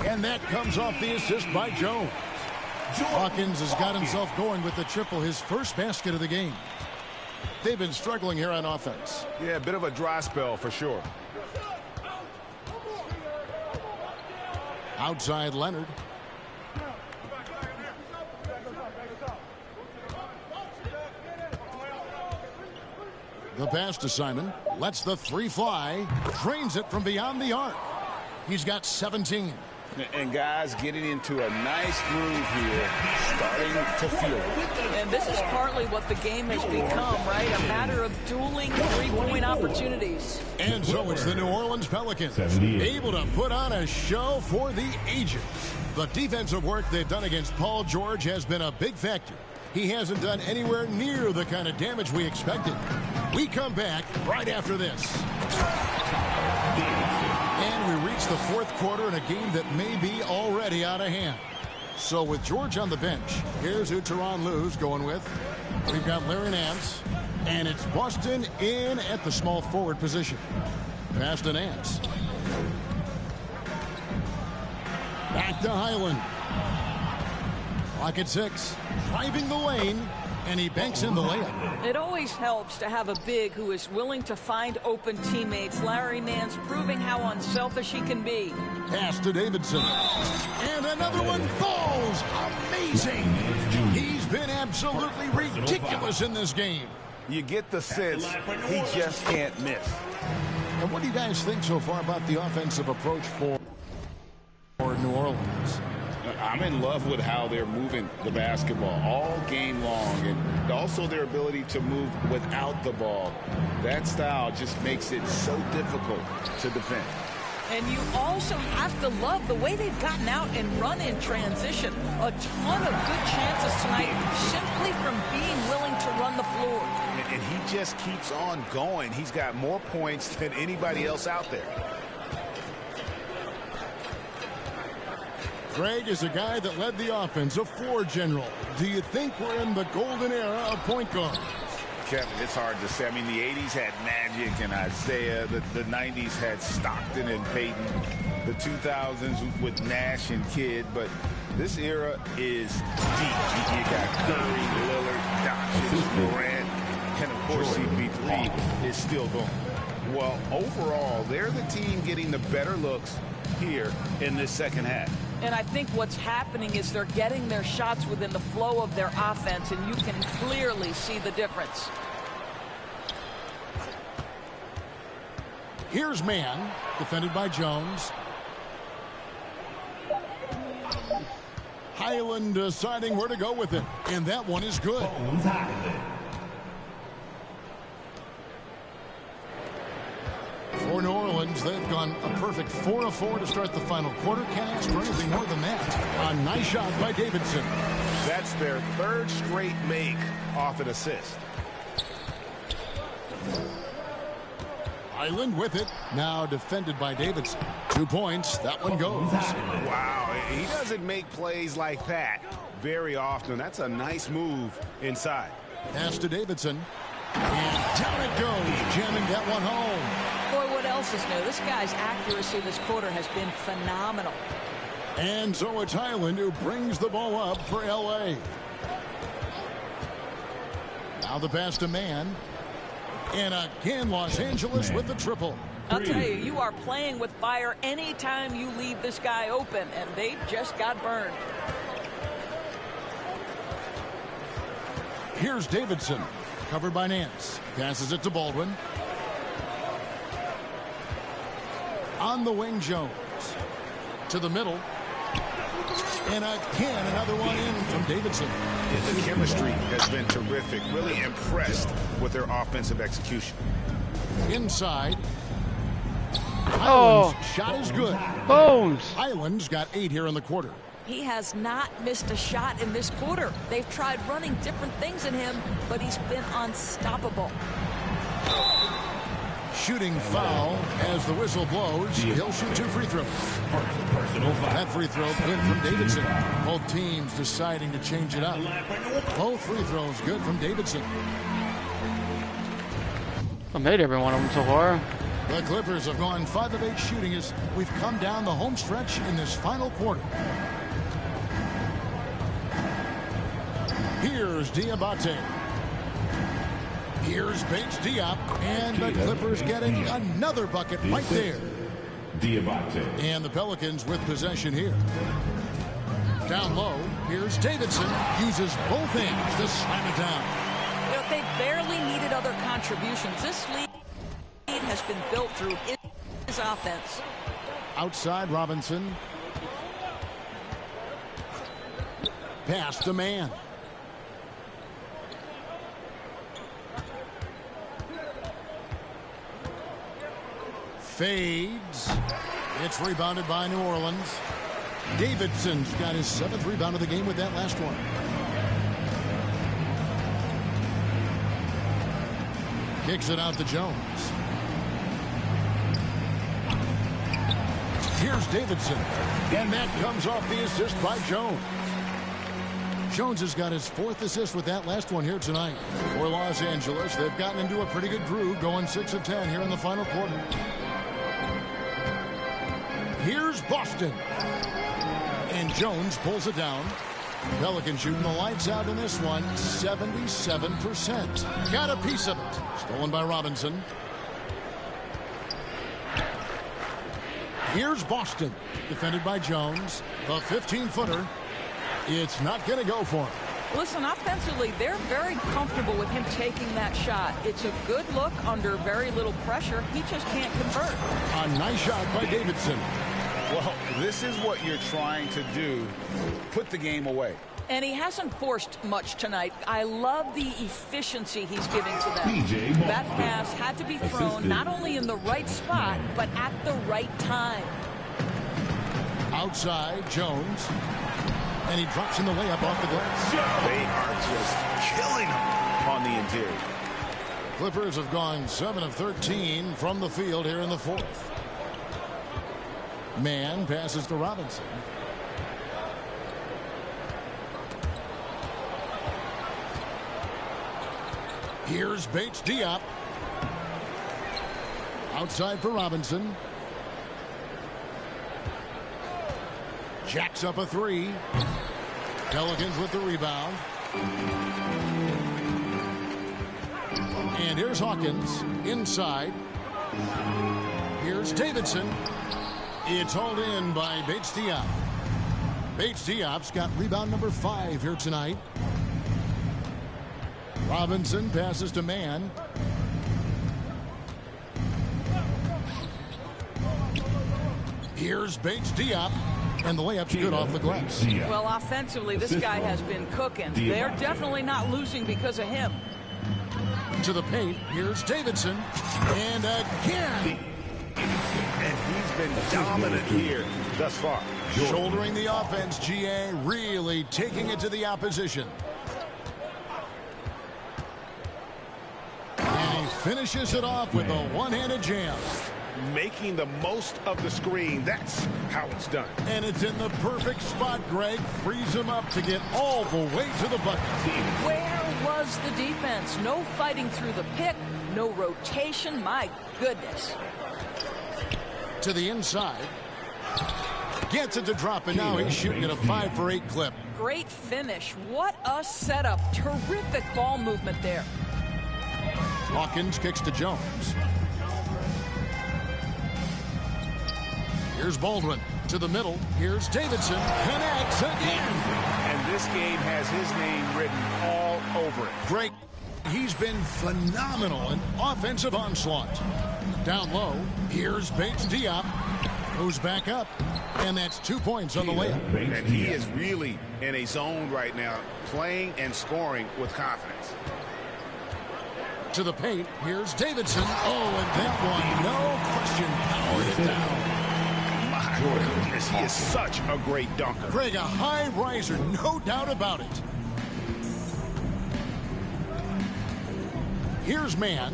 and that comes off the assist by Jones. Hawkins has got himself going with the triple, his first basket of the game. They've been struggling here on offense. Yeah, a bit of a dry spell for sure. Outside Leonard. The pass to Simon. Lets the three fly. Drains it from beyond the arc. He's got 17. And guys getting into a nice groove here, starting to feel it. And this is partly what the game has become, right? A matter of dueling three-point opportunities. And so it's the New Orleans Pelicans, able to put on a show for the ages. The defensive work they've done against Paul George has been a big factor. He hasn't done anywhere near the kind of damage we expected. We come back right after this. And we reach the fourth quarter in a game that may be already out of hand. So with George on the bench, here's who Tyronn Lue's going with. We've got Larry Nance, and it's Boston in at the small forward position. Pass to Nance. Back to Highland. Clock at 6. Driving the lane, and he banks in the layup. It always helps to have a big who is willing to find open teammates. Larry Nance proving how unselfish he can be. Pass to Davidson. And another one falls. Amazing. He's been absolutely ridiculous in this game. You get the sense he just can't miss. And what do you guys think so far about the offensive approach for New Orleans? I'm in love with how they're moving the basketball all game long, and also their ability to move without the ball. That style just makes it so difficult to defend. And you also have to love the way they've gotten out and run in transition. A ton of good chances tonight simply from being willing to run the floor. And he just keeps on going. He's got more points than anybody else out there. Greg is a guy that led the offense, a floor general. Do you think we're in the golden era of point guard? Kevin, it's hard to say. I mean, the 80s had Magic and Isaiah. The 90s had Stockton and Peyton. The 2000s with Nash and Kidd. But this era is deep. You got Curry, Lillard, Doncic, Durant, and of course CP3 is still going. Well, overall, they're the team getting the better looks here in this second half. And I think what's happening is they're getting their shots within the flow of their offense, and you can clearly see the difference. Here's man, defended by Jones. Highland deciding where to go with it, and that one is good. For New Orleans, they've gone a perfect 4 of 4 to start the final quarter. Can't ask for anything more than that. A nice shot by Davidson. That's their third straight make off an assist. Highland with it. Now defended by Davidson. 2 points. That one goes. Wow, he doesn't make plays like that very often. That's a nice move inside. Pass to Davidson. And down it goes, jamming that one home. Boy, what else is new? This guy's accuracy this quarter has been phenomenal. And so it's Highland who brings the ball up for L.A. Now the pass to man. And again, Los Angeles with the triple. I'll tell you, you are playing with fire anytime you leave this guy open, and they just got burned. Here's Davidson. Covered by Nance. Passes it to Baldwin. On the wing, Jones. To the middle. And again, another one in from Davidson. The chemistry has been terrific. Really impressed with their offensive execution. Inside. Oh. Highland's shot is good. Bones. Highland's got 8 here in the quarter. He has not missed a shot in this quarter. They've tried running different things in him, but he's been unstoppable. Shooting foul as the whistle blows. He'll shoot 2 free throws. That free throw good from Davidson. Both teams deciding to change it up. Both free throws good from Davidson. I made every one of them so far. The Clippers have gone 5 of 8 shooting as we've come down the home stretch in this final quarter. Here's Diabate. Here's Bates Diop, and the Clippers getting another bucket right there. Diabate. And the Pelicans with possession here. Down low, here's Davidson. Uses both hands to slam it down. You know, they barely needed other contributions. This lead has been built through his offense. Outside Robinson. Pass to man. Fades. It's rebounded by New Orleans. Davidson's got his 7th rebound of the game with that last one. Kicks it out to Jones. Here's Davidson. And that comes off the assist by Jones. Jones has got his 4th assist with that last one here tonight. For Los Angeles, they've gotten into a pretty good groove, going 6 of 10 here in the final quarter. Here's Boston. And Jones pulls it down. Pelicans shooting the lights out in this one, 77%. Got a piece of it. Stolen by Robinson. Here's Boston. Defended by Jones. The 15-footer. It's not going to go for him. Listen, offensively, they're very comfortable with him taking that shot. It's a good look under very little pressure. He just can't convert. A nice shot by Davidson. Well, this is what you're trying to do. Put the game away. And he hasn't forced much tonight. I love the efficiency he's giving to them. That pass had to be thrown not only in the right spot, but at the right time. Outside, Jones. And he drops in the layup off the glass. They are just killing him on the interior. Clippers have gone 7 of 13 from the field here in the 4th. Man passes to Robinson. Here's Bates Diop. Outside for Robinson. Jacks up a 3. Pelicans with the rebound. And here's Hawkins inside. Here's Davidson. It's hauled in by Bates Diop. Bates Diop's got rebound number 5 here tonight. Robinson passes to man. Here's Bates Diop. And the layup's good off the glass. Well, offensively, this guy has been cooking. They're definitely not losing because of him. To the paint, here's Davidson. And again. And he's been dominant here thus far. Shouldering the offense, GA, really taking it to the opposition. And he finishes it off with a one-handed jam. Making the most of the screen. That's how it's done. And it's in the perfect spot, Greg. Frees him up to get all the way to the bucket. Where was the defense? No fighting through the pick. No rotation. My goodness. To the inside. Gets it to drop, and now he's shooting at a 5 for 8 clip. Great finish. What a setup. Terrific ball movement there. Hawkins kicks to Jones. Here's Baldwin to the middle. Here's Davidson. Connects again. And this game has his name written all over it. Great. He's been phenomenal in offensive onslaught. Down low. Here's Bates Diop. Goes back up, and that's 2 points on the layup. And he is really in a zone right now, playing and scoring with confidence. To the paint, here's Davidson. Oh, and that one, no question, powered it down. My goodness, he is such a great dunker. Greg, a high riser, no doubt about it. Here's Mann.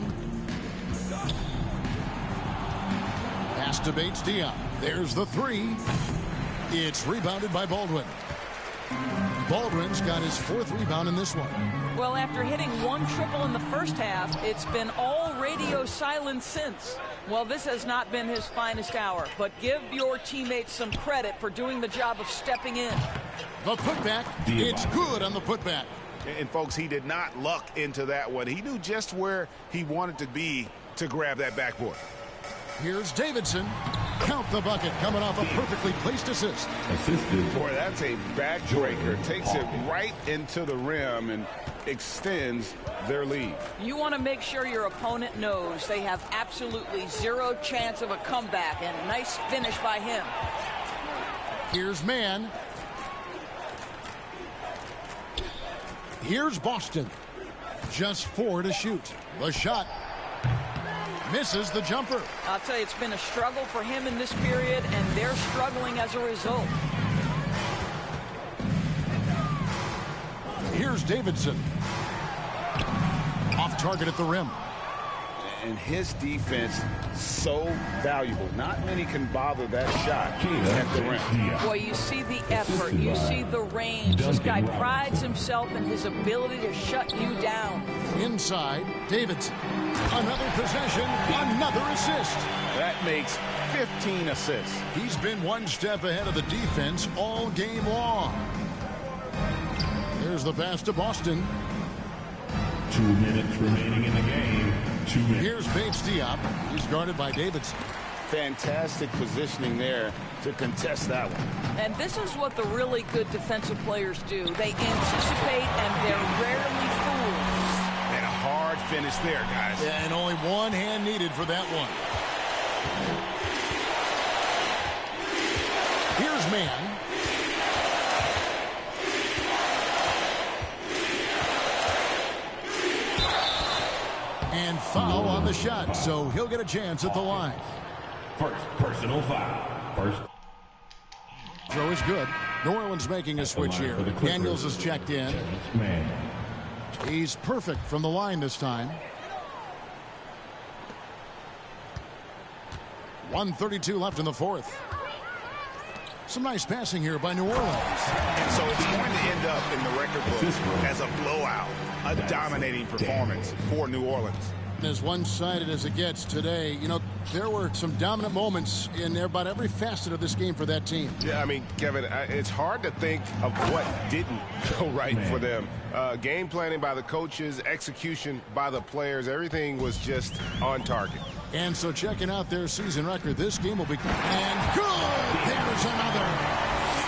Pass to Bates-Diop. There's the three. It's rebounded by Baldwin. Baldwin's got his 4th rebound in this one. Well, after hitting 1 triple in the first half, it's been all radio silence since. Well, this has not been his finest hour, but give your teammates some credit for doing the job of stepping in. The putback, it's good on the putback. And folks, he did not luck into that one. He knew just where he wanted to be to grab that backboard. Here's Davidson. Count the bucket, coming off a perfectly placed assist. Boy, that's a backbreaker. Takes it right into the rim and extends their lead. You want to make sure your opponent knows they have absolutely 0 chance of a comeback, and nice finish by him. Here's Mann. Here's Boston. Just 4 to shoot. The shot. Misses the jumper. I'll tell you, it's been a struggle for him in this period, and they're struggling as a result. Here's Davidson. Off target at the rim. And his defense so valuable. Not many can bother that shot at the rim. Boy, you see the effort. You see the range. This guy prides himself in his ability to shut you down. Inside, Davidson. Another possession, another assist. That makes 15 assists. He's been 1 step ahead of the defense all game long. There's the pass to Boston. 2 minutes remaining in the game. 2 minutes. Here's Bates-Diop. He's guarded by Davidson. Fantastic positioning there to contest that one. And this is what the really good defensive players do. They anticipate, and they're rarely fooled. And a hard finish there, guys. Yeah, and only 1 hand needed for that one. Here's Mann. And foul on the shot, so he'll get a chance at the line. First personal foul. First. Throw is good. New Orleans making a switch here. Daniels has checked in. He's perfect from the line this time. 1:32 left in the 4th. Some nice passing here by New Orleans. And so it's going to end up in the record book as a blowout, a dominating performance for New Orleans. As one-sided as it gets today, you know, there were some dominant moments in about every facet of this game for that team. Yeah, I mean, Kevin, it's hard to think of what didn't go right for them. Game planning by the coaches, execution by the players, everything was just on target. And so checking out their season record, this game will be... And good! There's another!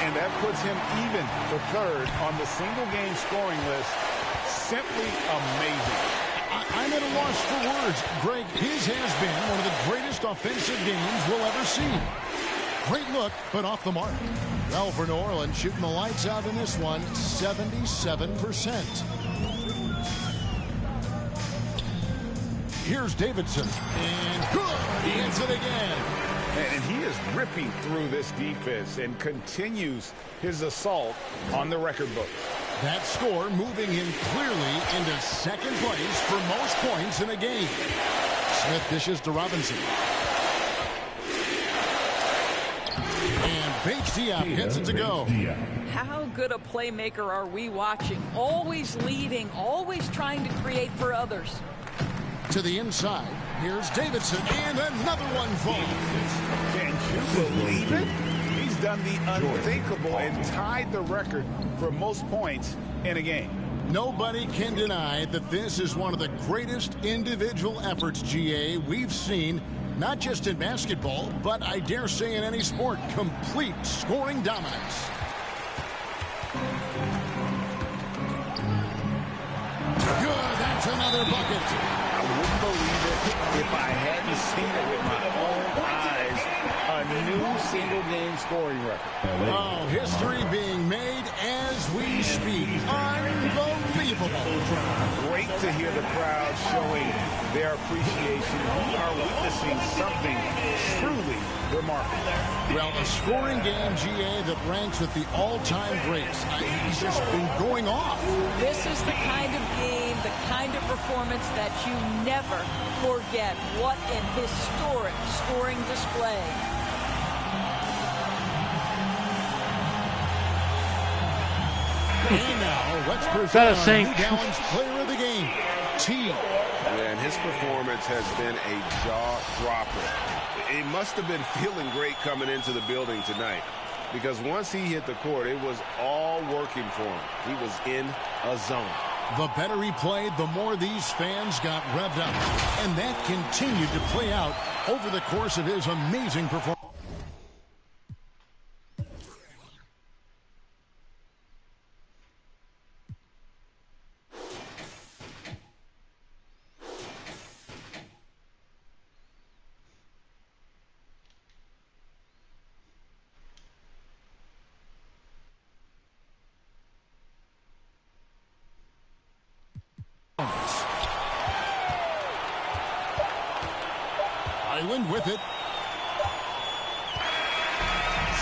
And that puts him even for 3rd on the single-game scoring list. Simply amazing. I'm at a loss for words. Greg, his has been one of the greatest offensive games we'll ever see. Great look, but off the mark. Well, for New Orleans, shooting the lights out in this one, 77%. Here's Davidson. And good! He hits it again. And he is ripping through this defense and continues his assault on the record book. That score moving him clearly into 2nd place for most points in a game. Smith dishes to Robinson. And Bates-Diop gets it to go. How good a playmaker are we watching? Always leading, always trying to create for others. To the inside, here's Davidson, and another one falls. Can you believe it? He's done the unthinkable and tied the record for most points in a game. Nobody can deny that this is one of the greatest individual efforts, GA, we've seen, not just in basketball, but I dare say in any sport. Complete scoring dominance. Good, that's another bucket. I wouldn't believe it if I hadn't seen it with my own eyes. A new single-game scoring record. Oh, history being made as we speak. Unbelievable. Great to hear the crowd showing their appreciation. We are witnessing something truly remarkable. Well, a scoring game, GA, that ranks with the all-time greats. He's just been going off. This is the kind of game, the kind of performance that you never forget. What an historic scoring display. And now, let's present Gotta our sink. New Balance player of the game, T. And his performance has been a jaw-dropper. He must have been feeling great coming into the building tonight, because once he hit the court, it was all working for him. He was in a zone. The better he played, the more these fans got revved up. And that continued to play out over the course of his amazing performance. Island with it.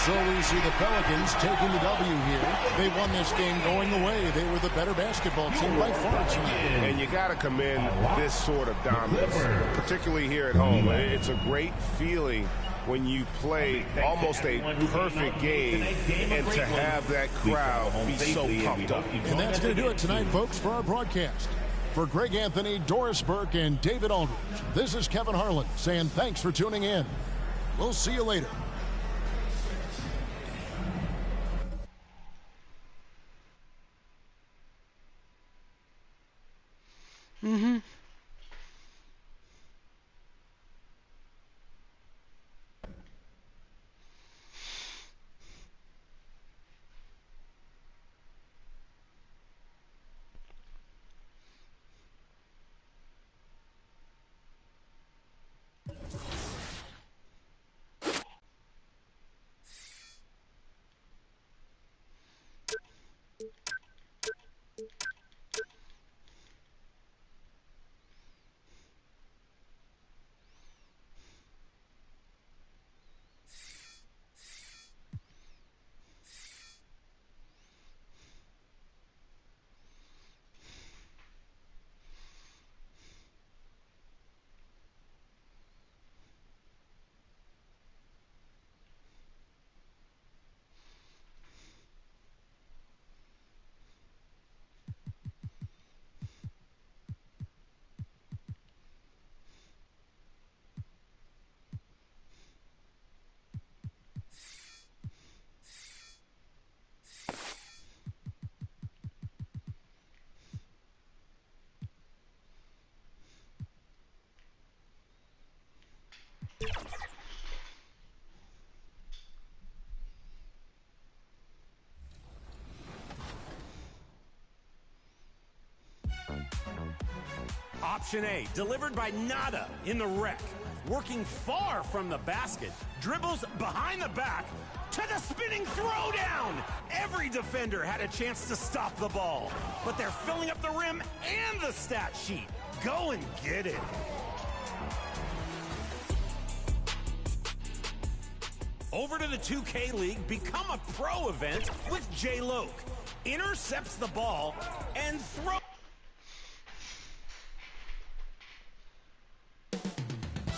So we see the Pelicans taking the W here. They won this game going away. They were the better basketball team by far tonight. And you got to commend this sort of dominance, particularly here at home. It's a great feeling when you play almost a perfect game and to have that crowd be so pumped up. And that's going to do it tonight, folks, for our broadcast. For Greg Anthony, Doris Burke, and David Aldridge, this is Kevin Harlan saying thanks for tuning in. We'll see you later. Option A, delivered by Nada in the wreck. Working far from the basket, dribbles behind the back to the spinning throwdown. Every defender had a chance to stop the ball, but they're filling up the rim and the stat sheet. Go and get it. Over to the 2K League, become a pro event with J. Loke. Intercepts the ball and throws.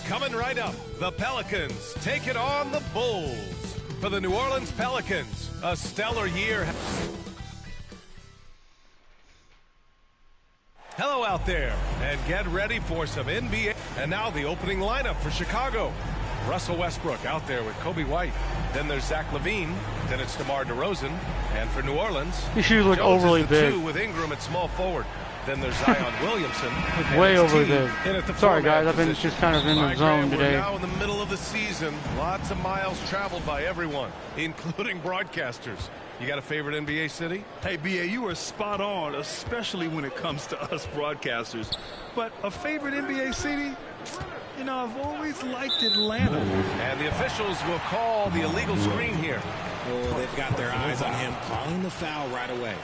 Coming right up, the Pelicans take it on the Bulls. For the New Orleans Pelicans, a stellar year. Hello out there, and get ready for some NBA. And now the opening lineup for Chicago. Russell Westbrook out there with Kobe White. Then there's Zach LaVine. Then it's DeMar DeRozan. And for New Orleans, these shoes look Jones overly is the big. 2 with Ingram at small forward. Then there's Zion Williamson. Way over T big. in at the Sorry, format guys. I've been position. just kind of in the Mike zone Graham, today. We're now in the middle of the season. Lots of miles traveled by everyone, including broadcasters. You got a favorite NBA city? Hey, BA, you are spot on, especially when it comes to us broadcasters. But a favorite NBA city? You know, I've always liked Atlanta. And the officials will call the illegal screen here. Oh, they've got their eyes on him, calling the foul right away.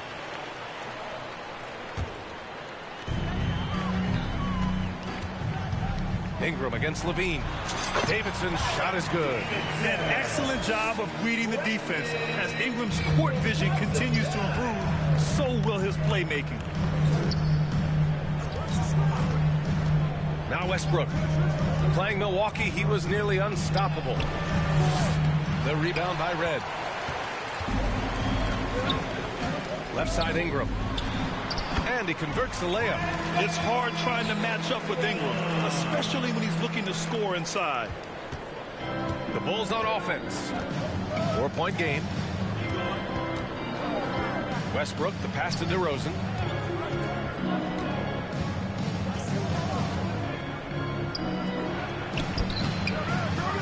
Ingram against Levine. Davidson's shot is good. An excellent job of reading the defense. As Ingram's court vision continues to improve, so will his playmaking. Now Westbrook. Playing Milwaukee, he was nearly unstoppable. The rebound by Red. Left side Ingram. And he converts the layup. It's hard trying to match up with Ingram, especially when he's looking to score inside. The Bulls on offense. 4-point game. Westbrook, the pass to DeRozan.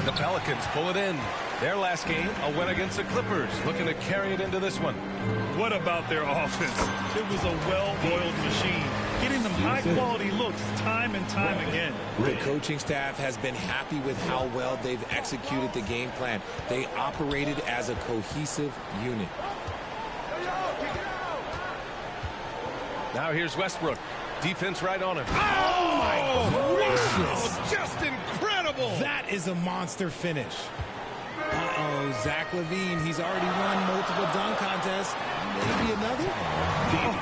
The Pelicans pull it in. Their last game, a win against the Clippers, looking to carry it into this one. What about their offense? It was a well-oiled machine, getting them high-quality looks time and time again. The coaching staff has been happy with how well they've executed the game plan. They operated as a cohesive unit. Now here's Westbrook. Defense right on him. Oh, my gracious. Just incredible. That is a monster finish. Uh-oh, Zach LaVine, he's already won multiple dunk contests. Maybe another?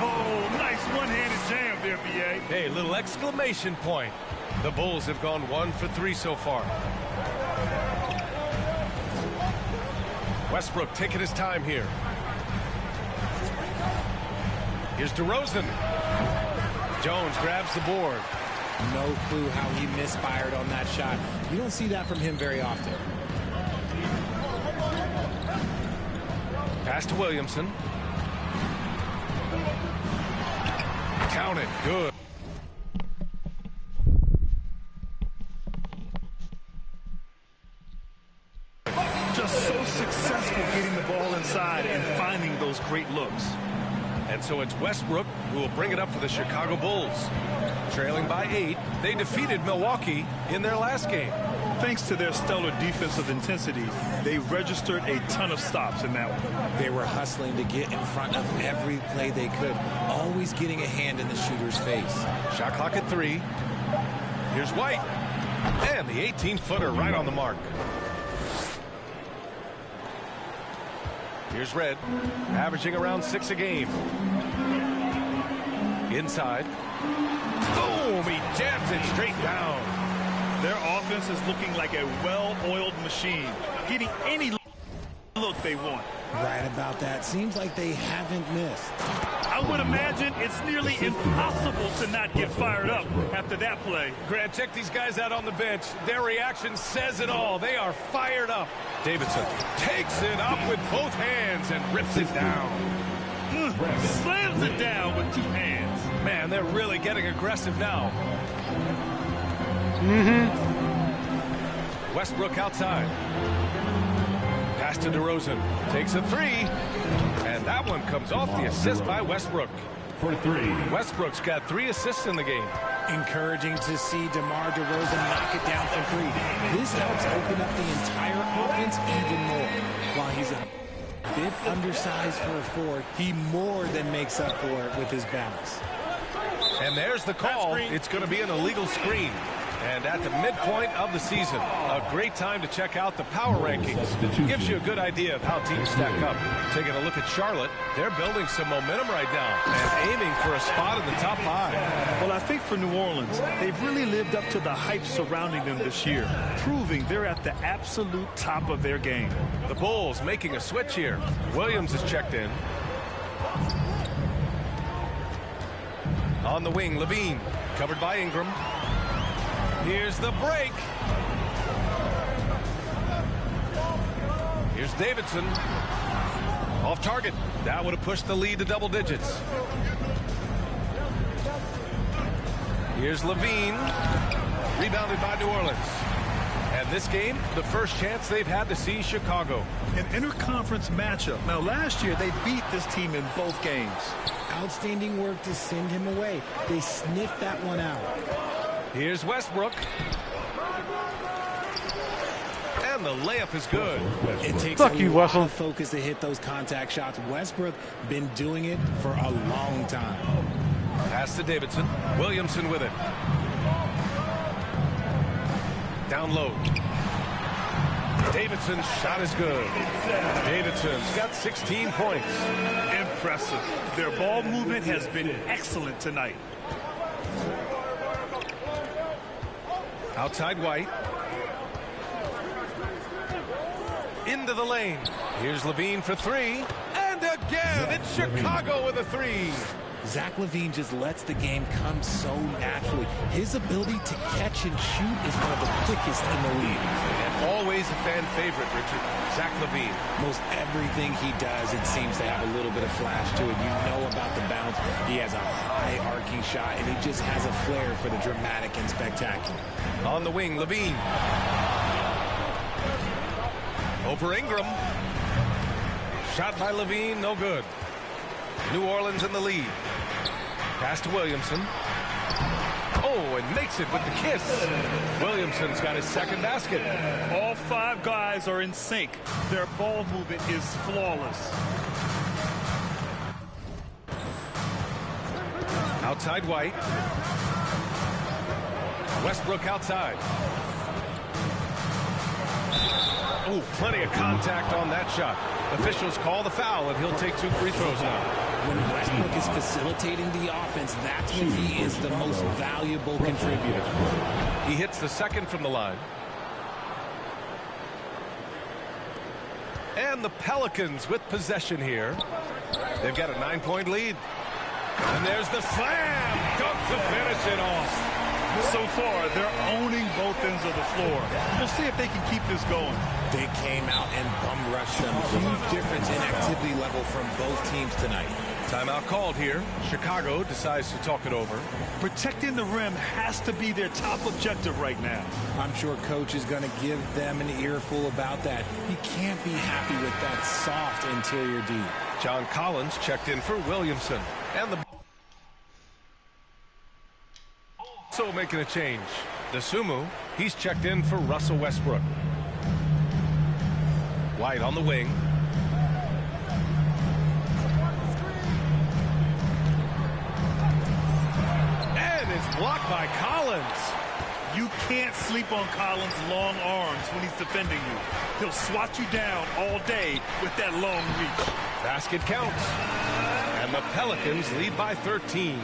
Oh, nice one-handed jam there, B.A. Hey, little exclamation point. The Bulls have gone 1 for 3 so far. Westbrook taking his time here. Here's DeRozan. Jones grabs the board. No clue how he misfired on that shot. You don't see that from him very often. Pass to Williamson. Count it. Good. Just so successful getting the ball inside and finding those great looks. And so it's Westbrook who will bring it up for the Chicago Bulls. Trailing by 8, they defeated Milwaukee in their last game. Thanks to their stellar defensive intensity, they registered a ton of stops in that one. They were hustling to get in front of every play they could, always getting a hand in the shooter's face. Shot clock at 3. Here's White. And the 18-footer right on the mark. Here's Red, averaging around 6 a game. Inside. Boom! He jams it straight down. Their offense is looking like a well-oiled machine, getting any look they want. Right about that. Seems like they haven't missed. I would imagine it's nearly impossible to not get fired up after that play. Grant, check these guys out on the bench. Their reaction says it all. They are fired up. Davidson takes it up with both hands and rips it down. Slams it down with 2 hands. Man, they're really getting aggressive now. Westbrook outside. Pass to DeRozan. Takes a 3. And that one comes off the assist by Westbrook. For 3. Westbrook's got 3 assists in the game. Encouraging to see DeMar DeRozan knock it down for 3. This helps open up the entire offense even more. While he's a bit undersized for a 4, he more than makes up for it with his bounce. And there's the call. It's going to be an illegal screen. And at the midpoint of the season, a great time to check out the power rankings. Gives you a good idea of how teams stack up. Taking a look at Charlotte, they're building some momentum right now and aiming for a spot in the top 5. Well, I think for New Orleans, they've really lived up to the hype surrounding them this year, proving they're at the absolute top of their game. The Bulls making a switch here. Williams is checked in. On the wing, Levine, covered by Ingram. Here's the break. Here's Davidson. Off target. That would have pushed the lead to double digits. Here's Levine. Rebounded by New Orleans. And this game, the first chance they've had to see Chicago. An interconference matchup. Now, last year, they beat this team in both games. Outstanding work to send him away. They sniffed that one out. Here's Westbrook. And the layup is good. It takes Fuck a you, lot Russell. of focus to hit those contact shots. Westbrook been doing it for a long time. Pass to Davidson. Williamson with it. Down low. Davidson's shot is good. Davidson's got 16 points. Impressive. Their ball movement has been excellent tonight. Outside White. Into the lane. Here's Levine for three. And again, it's Chicago with a three. Zach LaVine just lets the game come so naturally. His ability to catch and shoot is one of the quickest in the league. And always a fan favorite, Richard. Zach LaVine. Most everything he does, it seems to have a little bit of flash to it. You know about the bounce. He has a high arcing shot, and he just has a flair for the dramatic and spectacular. On the wing, Levine. Over Ingram. Shot by Levine, no good. New Orleans in the lead. Pass to Williamson. Oh, and makes it with the kiss. Williamson's got his second basket. All five guys are in sync. Their ball movement is flawless. Outside White. Westbrook outside. Oh, plenty of contact on that shot. Officials call the foul, and he'll take 2 free throws now. When Westbrook is facilitating the offense, that's when he is the most valuable contributor. He hits the second from the line. And the Pelicans with possession here. They've got a 9-point lead. And there's the slam. Dunk to finish it off. So far, they're owning both ends of the floor. We'll see if they can keep this going. They came out and bum rushed them. Huge difference in activity level from both teams tonight. Timeout called here. Chicago decides to talk it over. Protecting the rim has to be their top objective right now. I'm sure coach is going to give them an earful about that. He can't be happy with that soft interior D. John Collins checked in for Williamson. And the so making a change. DeSumo, he's checked in for Russell Westbrook. White on the wing. And it's blocked by Collins. You can't sleep on Collins' long arms when he's defending you. He'll swat you down all day with that long reach. Basket counts. And the Pelicans lead by 13.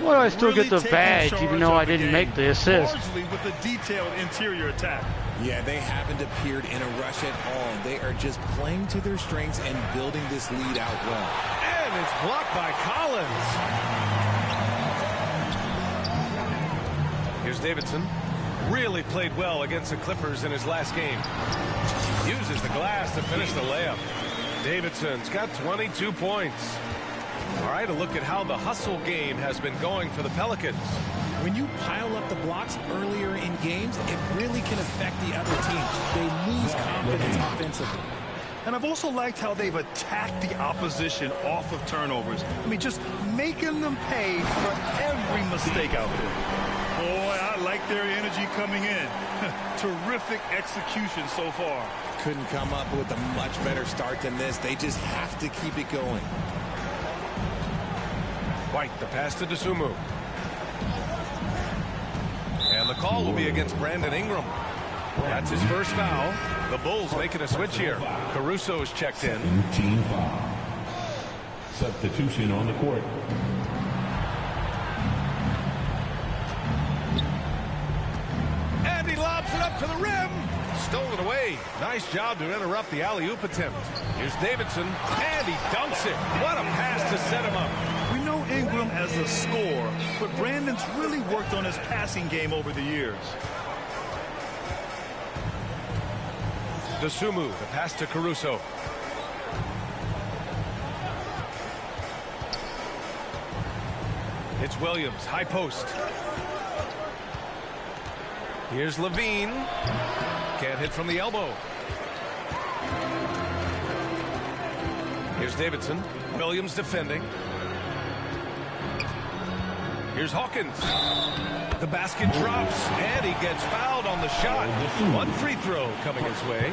Why do I still get the badge even though I didn't make the assist? Largely with a detailed interior attack. Yeah, they haven't appeared in a rush at all. They are just playing to their strengths and building this lead out well. And it's blocked by Collins. Here's Davidson. Really played well against the Clippers in his last game. Uses the glass to finish the layup. Davidson's got 22 points. All right, a look at how the hustle game has been going for the Pelicans. When you pile up the blocks earlier in games, it really can affect the other team. They lose confidence offensively. And I've also liked how they've attacked the opposition off of turnovers. I mean, just making them pay for every mistake out there. Boy, I like their energy coming in. Terrific execution so far. Couldn't come up with a much better start than this. They just have to keep it going. White, the pass to DeSumo. And the call will be against Brandon Ingram. That's his first foul. The Bulls making a switch here. Caruso's checked in. Team foul. Substitution on the court. And he lobs it up to the rim. Stolen away. Nice job to interrupt the alley-oop attempt. Here's Davidson, and he dunks it. What a pass to set him up. We know Ingram as a scorer, but Brandon's really worked on his passing game over the years. DeSumo, the pass to Caruso. It's Williams, high post. Here's Levine. Can't hit from the elbow. Here's Davidson. Williams defending. Here's Hawkins. The basket drops, and he gets fouled on the shot. One free throw coming his way.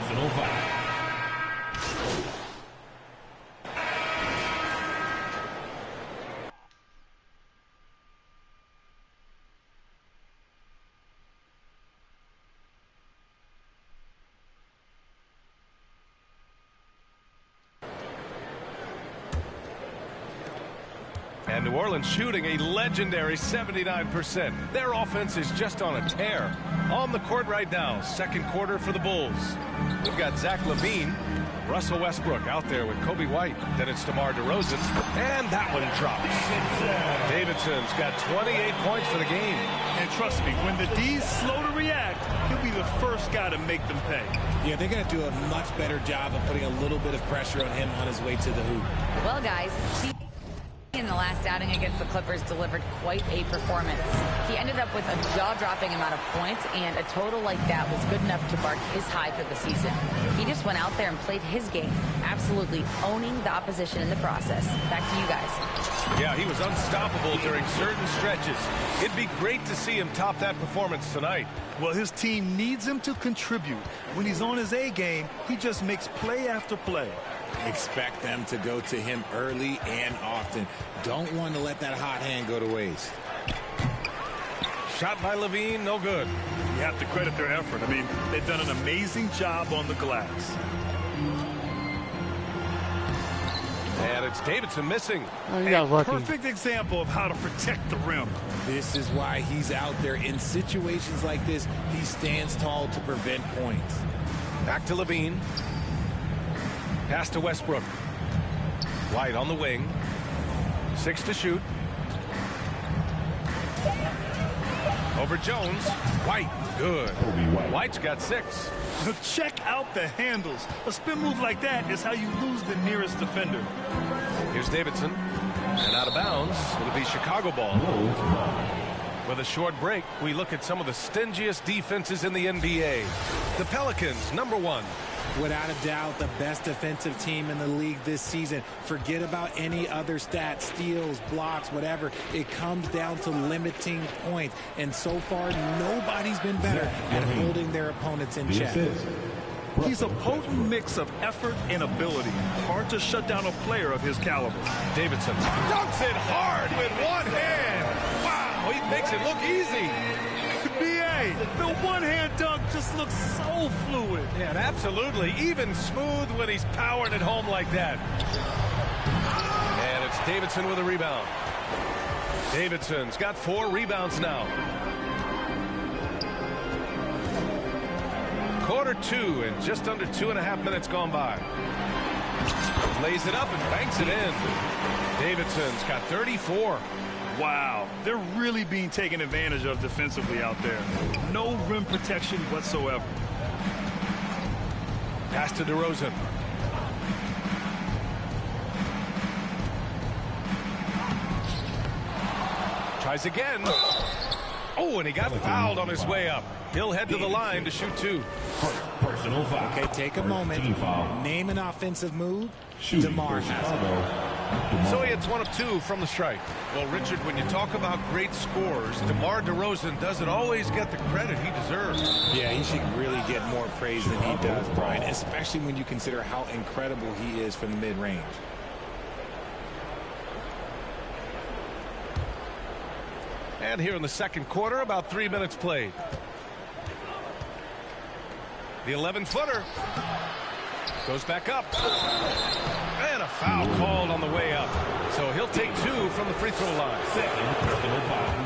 And New Orleans shooting a legendary 79%. Their offense is just on a tear. On the court right now, second quarter for the Bulls. We've got Zach LaVine, Russell Westbrook out there with Kobe White. Then it's DeMar DeRozan, and that one drops. Davidson's got 28 points for the game. And trust me, when the D's slow to react, he'll be the first guy to make them pay. Yeah, they're going to do a much better job of putting a little bit of pressure on him on his way to the hoop. Well, guys, in the last outing against the Clippers delivered quite a performance. He ended up with a jaw-dropping amount of points, and a total like that was good enough to mark his high for the season. He just went out there and played his game, absolutely owning the opposition in the process. Back to you guys. Yeah, he was unstoppable during certain stretches. It'd be great to see him top that performance tonight. Well, his team needs him to contribute. When he's on his A game, he just makes play after play. Expect them to go to him early and often. Don't want to let that hot hand go to waste. Shot by LaVine, no good. You have to credit their effort. I mean, they've done an amazing job on the glass. And it's Davidson missing. Oh, you got lucky. Perfect example of how to protect the rim. This is why he's out there. In situations like this, he stands tall to prevent points. Back to LaVine. Pass to Westbrook. White on the wing. 6 to shoot. Over Jones. White. Good. White's got 6. Check out the handles. A spin move like that is how you lose the nearest defender. Here's Davidson. And out of bounds. It'll be Chicago ball. With a short break, we look at some of the stingiest defenses in the NBA. The Pelicans, #1. Without a doubt, the best defensive team in the league this season. Forget about any other stats, steals, blocks, whatever. It comes down to limiting points. And so far, nobody's been better at holding their opponents in check. He's a potent mix of effort and ability. Hard to shut down a player of his caliber. Davidson dunks it hard with one hand. Wow, he makes it look easy. B.A., the one-hand dunk just looks so fluid. Yeah, absolutely. Even smooth when he's powering it home like that. And it's Davidson with a rebound. Davidson's got 4 rebounds now. Quarter 2 and just under 2.5 minutes gone by. Lays it up and banks it in. Davidson's got 34. Wow, they're really being taken advantage of defensively out there. No rim protection whatsoever. Pass to DeRozan. Tries again. Oh, and he got fouled on his way up. He'll head to the line to shoot 2. Personal foul. Okay, take a moment. Name an offensive move. DeMar has it. So he hits 1 of 2 from the strike. Well, Richard, when you talk about great scorers, DeMar DeRozan doesn't always get the credit he deserves. Yeah, he should really get more praise than he does, Brian, especially when you consider how incredible he is from the mid-range. And here in the second quarter, about 3 minutes played. The 11-footer goes back up. And a foul called on the way up. So he'll take 2 from the free throw line.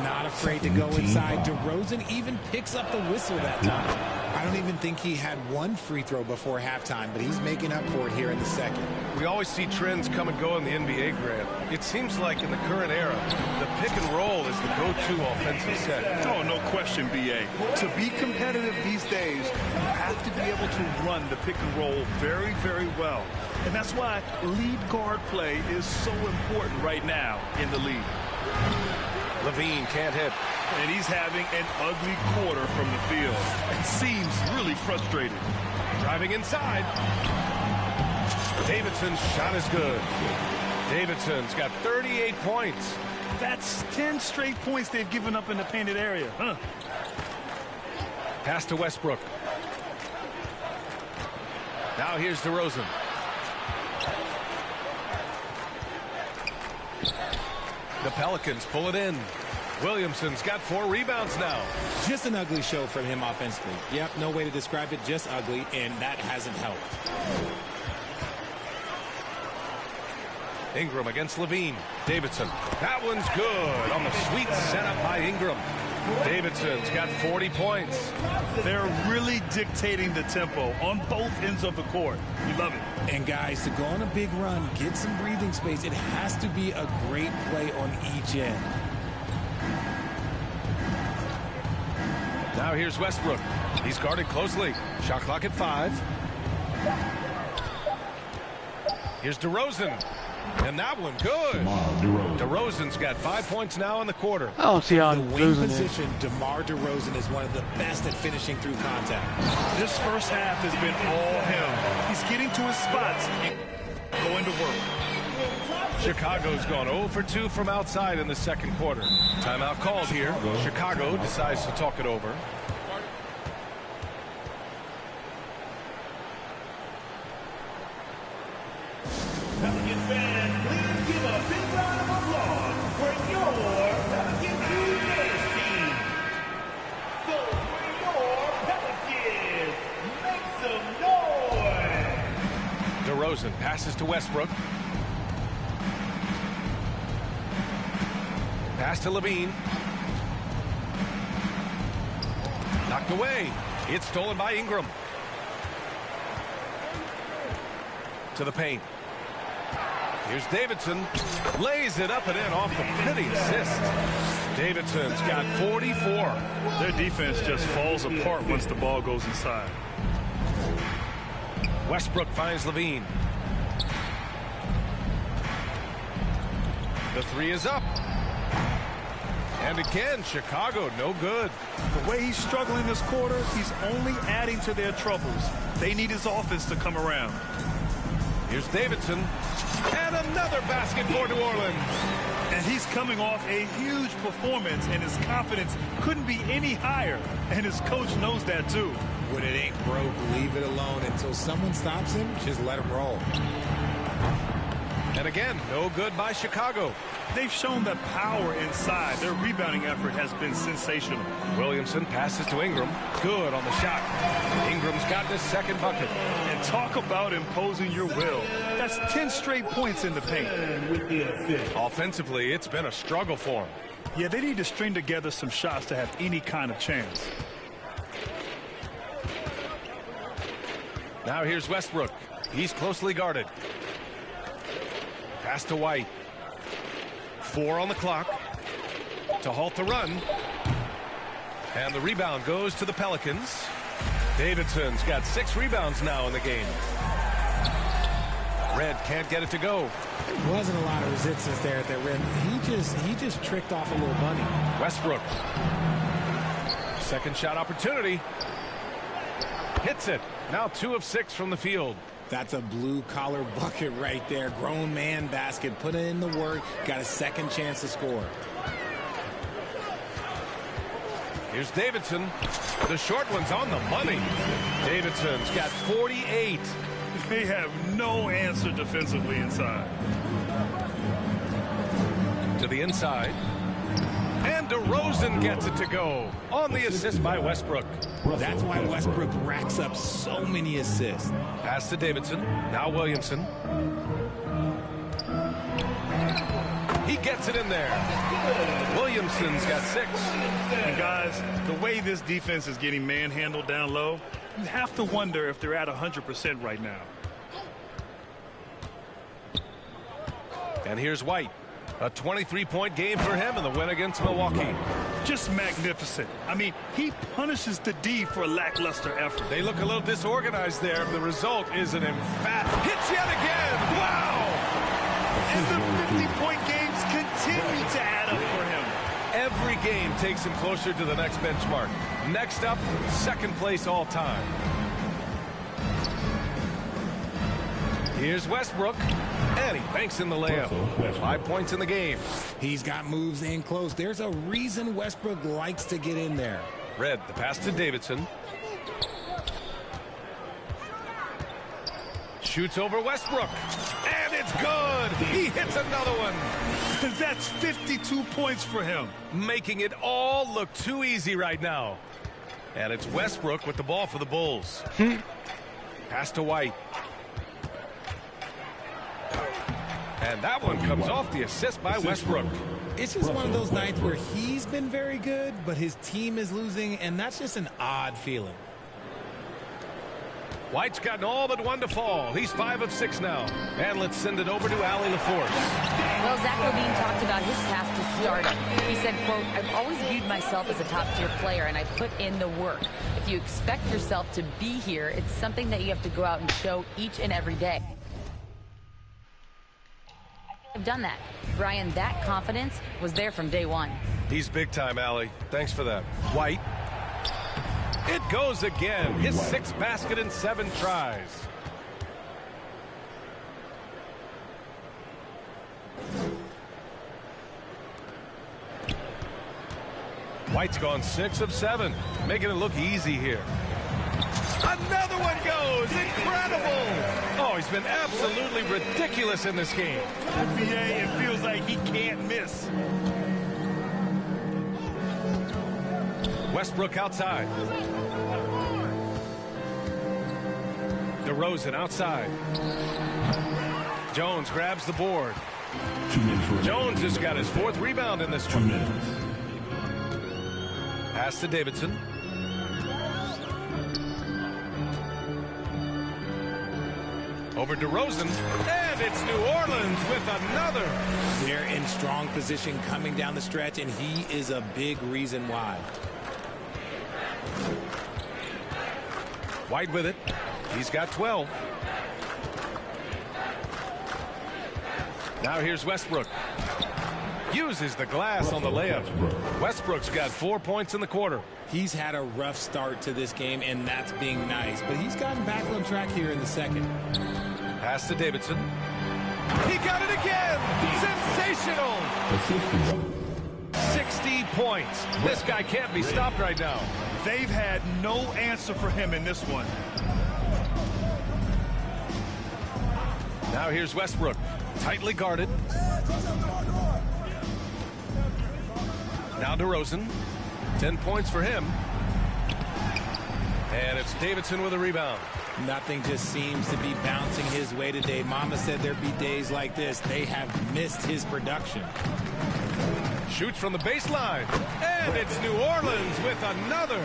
Not afraid to go inside. DeRozan even picks up the whistle that time. I don't even think he had 1 free throw before halftime, but he's making up for it here in the second. We always see trends come and go in the NBA, Grant. It seems like in the current era, the pick and roll is the go-to offensive set. Oh, no question, B.A. To be competitive these days, you have to be able to run the pick and roll very, very well. And that's why lead guard play is so important right now in the league. LaVine can't hit. And he's having an ugly quarter from the field. It seems really frustrated. Driving inside. Davidson's shot is good. Davidson's got 38 points. That's 10 straight points they've given up in the painted area. Huh? Pass to Westbrook. Now here's DeRozan. The Pelicans pull it in. Williamson's got 4 rebounds now. Just an ugly show from him offensively. Yep, no way to describe it, just ugly, and that hasn't helped. Ingram against Levine. Davidson. That one's good on the sweet setup by Ingram. Davidson's got 40 points. They're really dictating the tempo on both ends of the court. You love it. And guys, to go on a big run, get some breathing space, it has to be a great play on each end. Now here's Westbrook. He's guarded closely. Shot clock at 5. Here's DeRozan. And that one, good. DeRozan's got 5 points now in the quarter. I don't see how the wing position, DeMar DeRozan is one of the best at finishing through contact. This first half has been all him. He's getting to his spots and going to work. Chicago's gone 0 for 2 from outside in the second quarter. Timeout called here. Chicago decides to talk it over. Pelicans fans, please give a big round of applause for your Pelicans team. Those were your Pelicans. Make some noise. DeRozan passes to Westbrook. Pass to Levine. Knocked away. It's stolen by Ingram. To the paint. Here's Davidson. Lays it up and in off the pretty assist. Davidson's got 44. Their defense just falls apart once the ball goes inside. Westbrook finds Levine. The 3 is up. And again, Chicago, no good. The way he's struggling this quarter, he's only adding to their troubles. They need his offense to come around. Here's Davidson. And another basket for New Orleans. And he's coming off a huge performance, and his confidence couldn't be any higher. And his coach knows that, too. When it ain't broke, leave it alone. Until someone stops him, just let him roll. And again, no good by Chicago. They've shown the power inside. Their rebounding effort has been sensational. Williamson passes to Ingram. Good on the shot. Ingram's got his second bucket. And talk about imposing your will. That's 10 straight points in the paint. Offensively, it's been a struggle for him. Yeah, they need to string together some shots to have any kind of chance. Now here's Westbrook. He's closely guarded. Pass to White. 4 on the clock to halt the run. And the rebound goes to the Pelicans. Davidson's got 6 rebounds now in the game. Red can't get it to go. There wasn't a lot of resistance there at that rim. He just tricked off a little bunny. Westbrook. Second shot opportunity. Hits it. Now 2 of 6 from the field. That's a blue-collar bucket right there. Grown man basket. Put in the work. Got a second chance to score. Here's Davidson. The short one's on the money. Davidson's got 48. They have no answer defensively inside. To the inside. And DeRozan gets it to go on the assist by Westbrook. That's why Westbrook racks up so many assists. Pass to Davidson. Now Williamson. He gets it in there. Williamson's got 6. And guys, the way this defense is getting manhandled down low, you have to wonder if they're at 100% right now. And here's White. A 23-point game for him in the win against Milwaukee. Just magnificent. I mean, he punishes the D for lackluster effort. They look a little disorganized there. The result is an emphatic hits yet again. Wow! And the 50-point games continue to add up for him. Every game takes him closer to the next benchmark. Next up, second place all time. Here's Westbrook, and he banks in the layup. 5 points in the game. He's got moves in close. There's a reason Westbrook likes to get in there. Red, the pass to Davidson. Shoots over Westbrook, and it's good. He hits another one. That's 52 points for him. Making it all look too easy right now. And it's Westbrook with the ball for the Bulls. Pass to White. And that one comes off the assist by Westbrook. It's just one of those nights where he's been very good, but his team is losing, and that's just an odd feeling. White's gotten all but one to fall. He's 5 of 6 now. And let's send it over to Allie LaForce. Well, Zach LaVine talked about his path to stardom. He said, quote, "I've always viewed myself as a top-tier player, and I put in the work. If you expect yourself to be here, it's something that you have to go out and show each and every day. I've done that. Brian, that confidence was there from day one." He's big time, Allie. Thanks for that. White. It goes again. His 6th basket in 7 tries. White's gone 6 of 7, making it look easy here. Another one goes. Incredible. Oh, he's been absolutely ridiculous in this game. NBA, it feels like he can't miss. Westbrook outside. DeRozan outside. Jones grabs the board. Jones has got his 4th rebound in this one. Pass to Davidson. Over DeRozan, and it's New Orleans with another. They're in strong position coming down the stretch, and he is a big reason why. White with it. He's got 12. Now here's Westbrook. Uses the glass on the layup. Westbrook's got 4 points in the quarter. He's had a rough start to this game, and that's being nice, but he's gotten back on track here in the second. Pass to Davidson. He got it again. Sensational. 60 points. This guy can't be stopped right now. They've had no answer for him in this one. Now here's Westbrook. Tightly guarded. Now DeRozan. 10 points for him. And it's Davidson with a rebound. Nothing just seems to be bouncing his way today. Mama said there'd be days like this. They have missed his production. Shoots from the baseline. And it's New Orleans with another.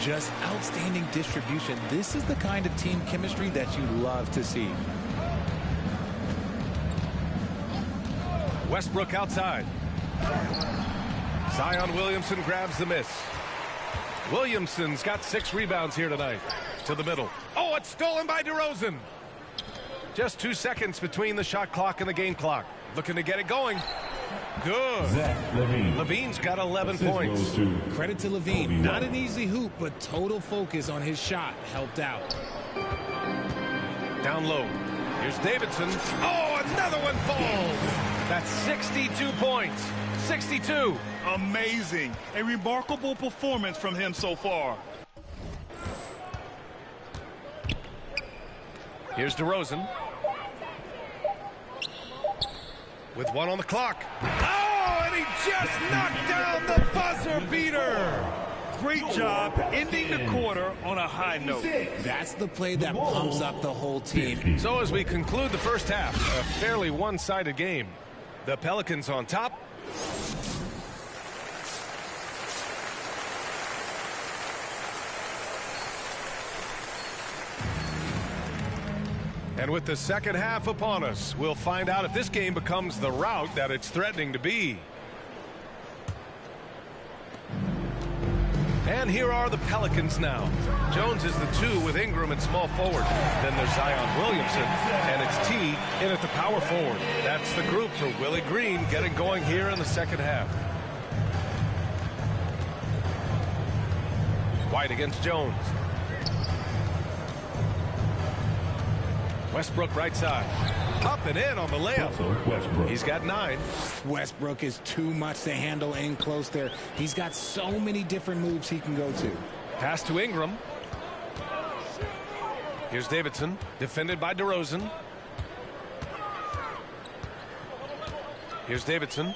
Just outstanding distribution. This is the kind of team chemistry that you love to see. Westbrook outside. Zion Williamson grabs the miss. Williamson's got 6 rebounds here tonight. To the middle. Oh, it's stolen by DeRozan. Just 2 seconds between the shot clock and the game clock. Looking to get it going. Good. LaVine's got 11 points. Credit to LaVine. Not an easy hoop, but total focus on his shot helped out. Down low. Here's Davidson. Oh, another one falls. That's 62 points. 62. Amazing. A remarkable performance from him so far. Here's DeRozan. With 1 on the clock. Oh, and he just knocked down the buzzer beater. Great job ending the quarter on a high note. That's the play that pumps up the whole team. So as we conclude the first half, a fairly one-sided game. The Pelicans on top. And with the second half upon us, we'll find out if this game becomes the rout that it's threatening to be. And here are the Pelicans now. Jones is the 2 with Ingram at small forward. Then there's Zion Williamson, and it's T in at the power forward. That's the group for Willie Green getting going here in the second half. White against Jones. Westbrook right side. Up and in on the layup. He's got 9. Westbrook is too much to handle in close there. He's got so many different moves he can go to. Pass to Ingram. Here's Davidson, defended by DeRozan. Here's Davidson.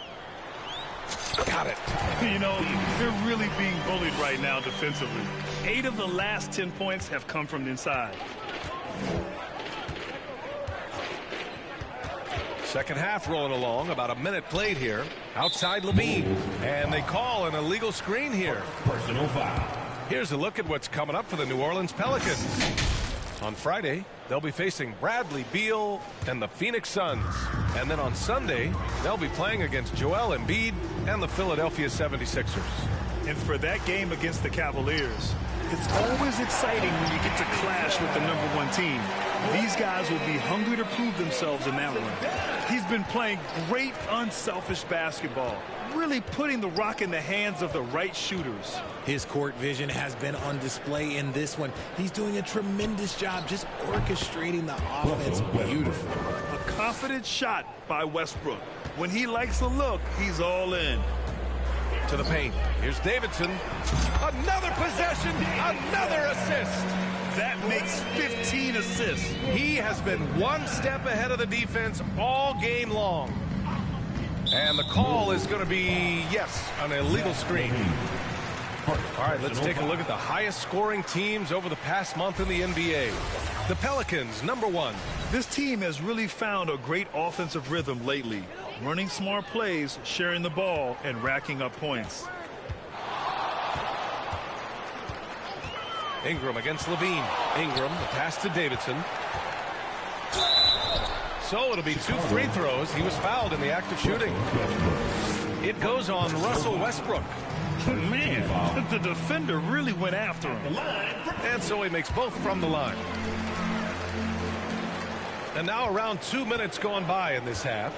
Got it. You know, they're really being bullied right now defensively. 8 of the last 10 points have come from inside. Second half rolling along. About a minute played here. Outside Levine. And they call an illegal screen here. Personal foul. Here's a look at what's coming up for the New Orleans Pelicans. On Friday, they'll be facing Bradley Beal and the Phoenix Suns. And then on Sunday, they'll be playing against Joel Embiid and the Philadelphia 76ers. And for that game against the Cavaliers, it's always exciting when you get to clash with the #1 team. These guys will be hungry to prove themselves in that one. He's been playing great, unselfish basketball, really putting the rock in the hands of the right shooters. His court vision has been on display in this one. He's doing a tremendous job just orchestrating the offense beautifully. A confident shot by Westbrook. When he likes the look, he's all in. To the paint. Here's Davidson. Another possession, another assist. That makes 15 assists. He has been one step ahead of the defense all game long. And the call is going to be, yes, an illegal screen. All right, let's take a look at the highest scoring teams over the past month in the NBA. The Pelicans, #1. This team has really found a great offensive rhythm lately. Running smart plays, sharing the ball, and racking up points. Ingram against Levine. Ingram, the pass to Davidson. So it'll be 2 free throws. He was fouled in the act of shooting. It goes on Russell Westbrook. Man, the defender really went after him. And so he makes both from the line. And now around 2 minutes gone by in this half.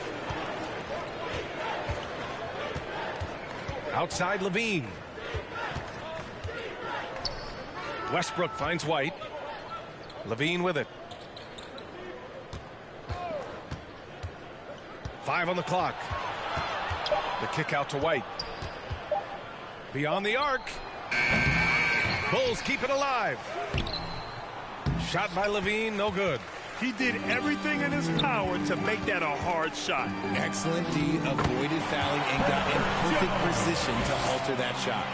Outside Levine. Westbrook finds White. Levine with it. 5 on the clock. The kick out to White. Beyond the arc. Bulls keep it alive. Shot by Levine, no good. He did everything in his power to make that a hard shot. Excellent D, avoided fouling and got in perfect position to alter that shot.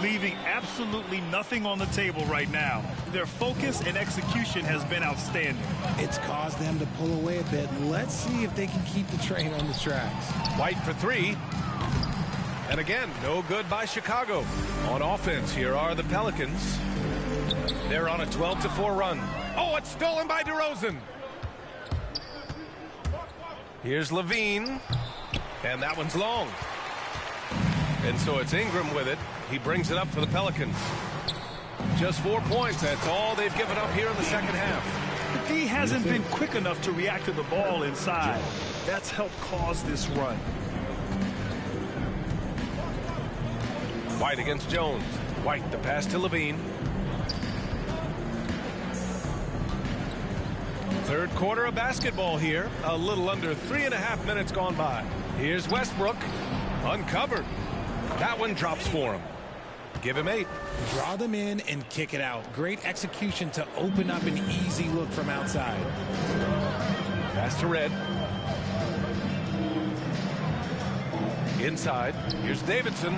Leaving absolutely nothing on the table right now. Their focus and execution has been outstanding. It's caused them to pull away a bit. Let's see if they can keep the train on the tracks. White for 3. And again, no good by Chicago. On offense, here are the Pelicans. They're on a 12-4 run. Oh, it's stolen by DeRozan. Here's Levine. And that one's long. And so it's Ingram with it. He brings it up for the Pelicans. Just 4 points. That's all they've given up here in the second half. The D hasn't been quick enough to react to the ball inside. That's helped cause this run. White against Jones. White, the pass to Levine. Third quarter of basketball here. A little under 3.5 minutes gone by. Here's Westbrook. Uncovered. That one drops for him. Give him 8. Draw them in and kick it out. Great execution to open up an easy look from outside. Pass to Red. Inside. Here's Davidson.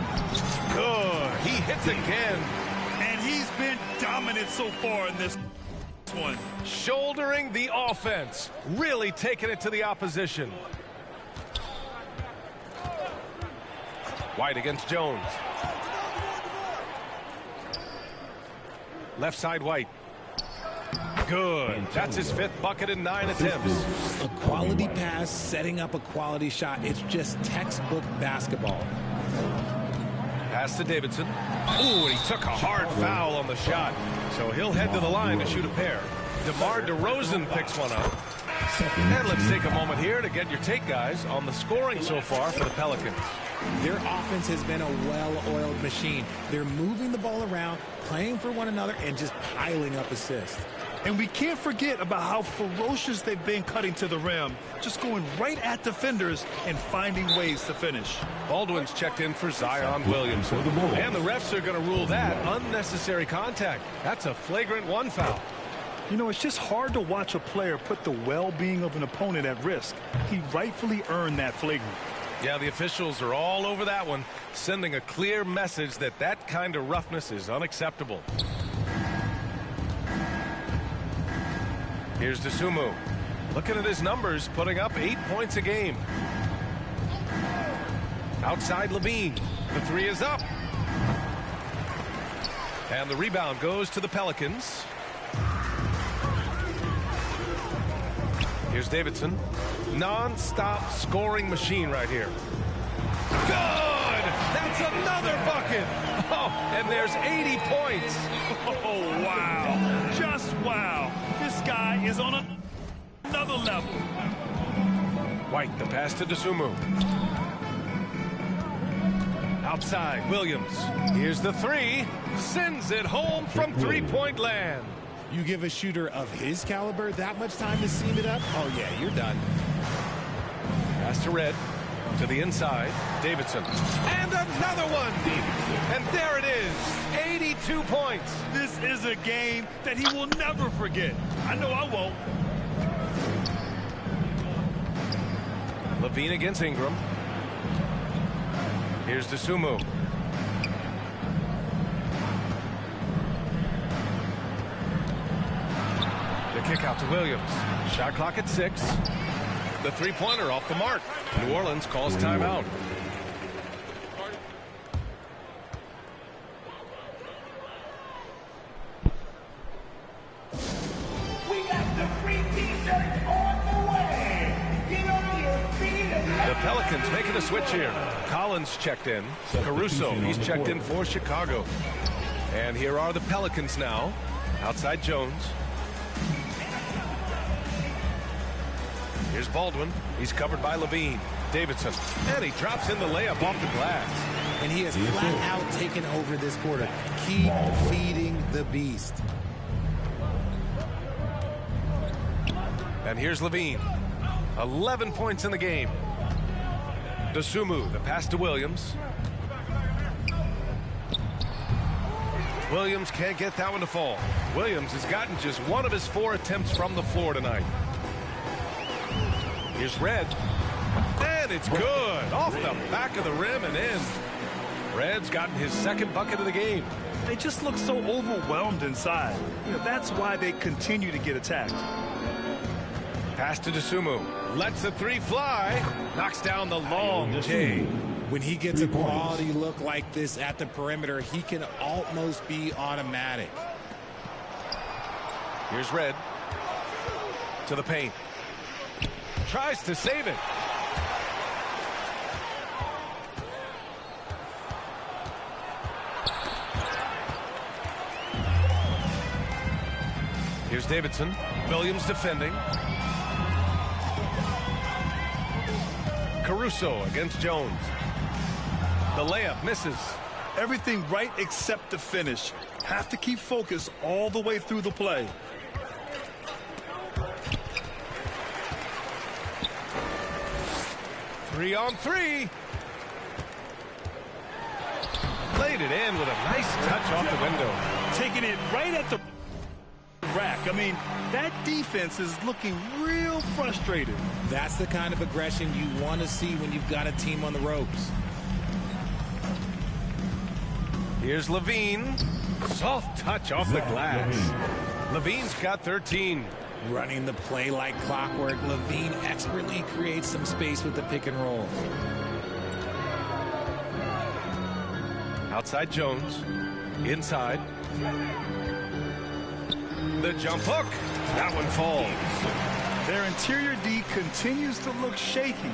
Good. He hits again. And he's been dominant so far in this one. Shouldering the offense. Really taking it to the opposition. White against Jones. Left side White. Good. That's his 5th bucket in 9 attempts. A quality pass, setting up a quality shot. It's just textbook basketball. Pass to Davidson. Ooh, and he took a hard foul on the shot. So he'll head to the line to shoot a pair. DeMar DeRozan picks one up. And let's take a moment here to get your take, guys, on the scoring so far for the Pelicans. Their offense has been a well-oiled machine. They're moving the ball around, playing for one another, and just piling up assists. And we can't forget about how ferocious they've been cutting to the rim, just going right at defenders and finding ways to finish. Baldwin's checked in for Zion Williamson. And the refs are going to rule that unnecessary contact. That's a flagrant 1 foul. You know, it's just hard to watch a player put the well-being of an opponent at risk. He rightfully earned that flagrant. Yeah, the officials are all over that one, sending a clear message that that kind of roughness is unacceptable. Here's Dosunmu. Looking at his numbers, putting up 8 points a game. Outside Levine. The 3 is up. And the rebound goes to the Pelicans. Here's Davidson. Non-stop scoring machine right here. Good! That's another bucket! Oh, and there's 80 points. Oh, wow. Just wow. This guy is on another level. White, the pass to Dosunmu. Outside, Williams. Here's the 3. Sends it home from three-point land. You give a shooter of his caliber that much time to seam it up? Oh, yeah, you're done. Pass to Red. To the inside. Davidson. And another one. And there it is. 82 points. This is a game that he will never forget. I know I won't. Levine against Ingram. Here's Dosunmu. The kick out to Williams. Shot clock at 6. The three-pointer off the mark. New Orleans calls timeout. We got the free t-shirts on the way. Get on your feet and The Pelicans making a switch here. Collins checked in. Caruso, he's checked in for Chicago. And here are the Pelicans now. Outside Jones. Here's Baldwin. He's covered by Levine. Davidson. And he drops in the layup off the glass. And he has flat out taken over this quarter. Keep feeding the beast. And here's Levine. 11 points in the game. Dosunmu, the pass to Williams. Williams can't get that one to fall. Williams has gotten just one of his 4 attempts from the floor tonight. Here's Red. And it's good. Off the back of the rim and in. Red's gotten his 2nd bucket of the game. They just look so overwhelmed inside. You know, that's why they continue to get attacked. Pass to Dosunmu. Lets the 3 fly. Knocks down the long J. When he gets a quality look like this at the perimeter, he can almost be automatic. Here's Red. To the paint. Tries to save it. Here's Davidson. Williams defending. Caruso against Jones. The layup misses. Everything right except the finish. Have to keep focused all the way through the play. Three on 3. Laid it in with a nice touch off the window. Taking it right at the rack. I mean, that defense is looking real frustrated. That's the kind of aggression you want to see when you've got a team on the ropes. Here's Levine. Soft touch off the glass. Levine's got 13. Running the play like clockwork, Levine expertly creates some space with the pick and roll. Outside Jones. Inside. The jump hook. That one falls. Their interior D continues to look shaky.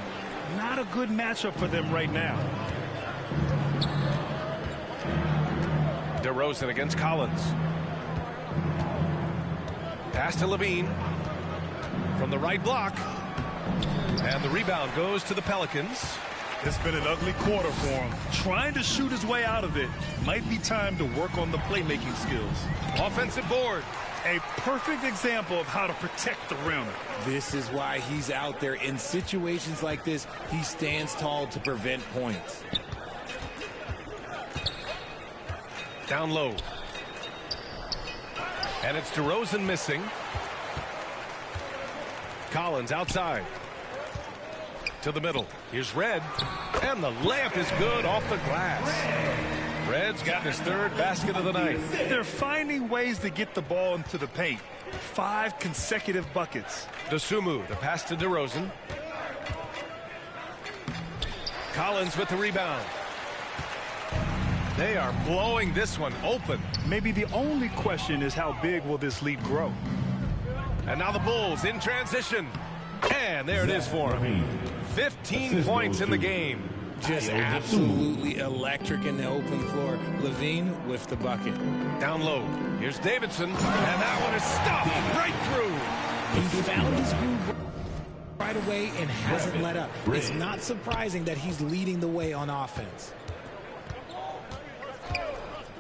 Not a good matchup for them right now. DeRozan against Collins. Pass to Levine. From the right block. And the rebound goes to the Pelicans. It's been an ugly quarter for him. Trying to shoot his way out of it. Might be time to work on the playmaking skills. Offensive board. A perfect example of how to protect the rim. This is why he's out there. In situations like this, he stands tall to prevent points. Down low. And it's DeRozan missing. Collins outside. To the middle. Here's Red. And the layup is good off the glass. Red's got his third basket of the night. They're finding ways to get the ball into the paint. 5 consecutive buckets. Dosunmu, the pass to DeRozan. Collins with the rebound. They are blowing this one open. Maybe the only question is how big will this lead grow? And now the Bulls in transition. And there it is for him. 15 points in the game. Just absolutely electric in the open floor. Levine with the bucket. Down low. Here's Davidson. And that one is stopped right through. He found his groove right away and hasn't let up. It's not surprising that he's leading the way on offense.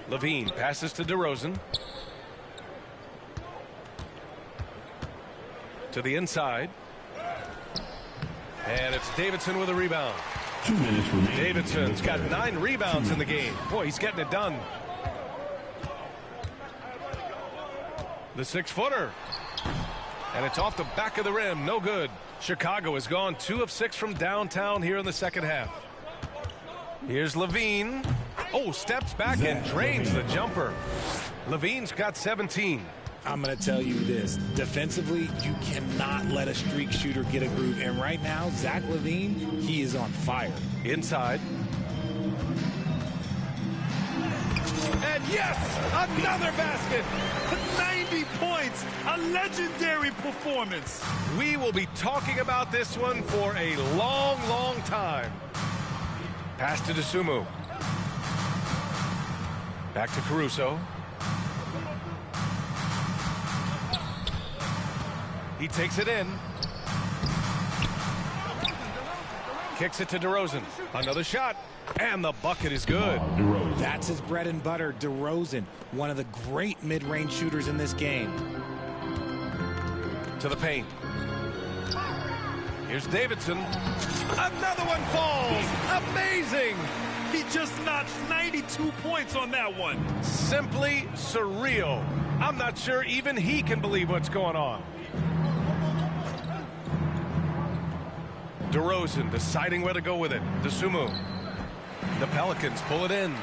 Levine passes to DeRozan. To the inside. And it's Davidson with a rebound. 2 minutes remaining. Davidson's got 9 rebounds in the game. Boy, he's getting it done. The 6-footer. And it's off the back of the rim. No good. Chicago has gone 2 of 6 from downtown here in the second half. Here's Levine. Oh, steps back and drains the jumper. Levine's got 17. I'm going to tell you this. Defensively, you cannot let a streak shooter get a groove. And right now, Zach LaVine, he is on fire. Inside. And yes, another basket. 90 points. A legendary performance. We will be talking about this one for a long, long time. Pass to Dosunmu. Back to Caruso. He takes it in. Kicks it to DeRozan. Another shot. And the bucket is good. That's his bread and butter, DeRozan. One of the great mid-range shooters in this game. To the paint. Here's Davidson. Another one falls. Amazing. He just notched 92 points on that one. Simply surreal. I'm not sure even he can believe what's going on. DeRozan deciding where to go with it. Dosunmu. The Pelicans pull it in.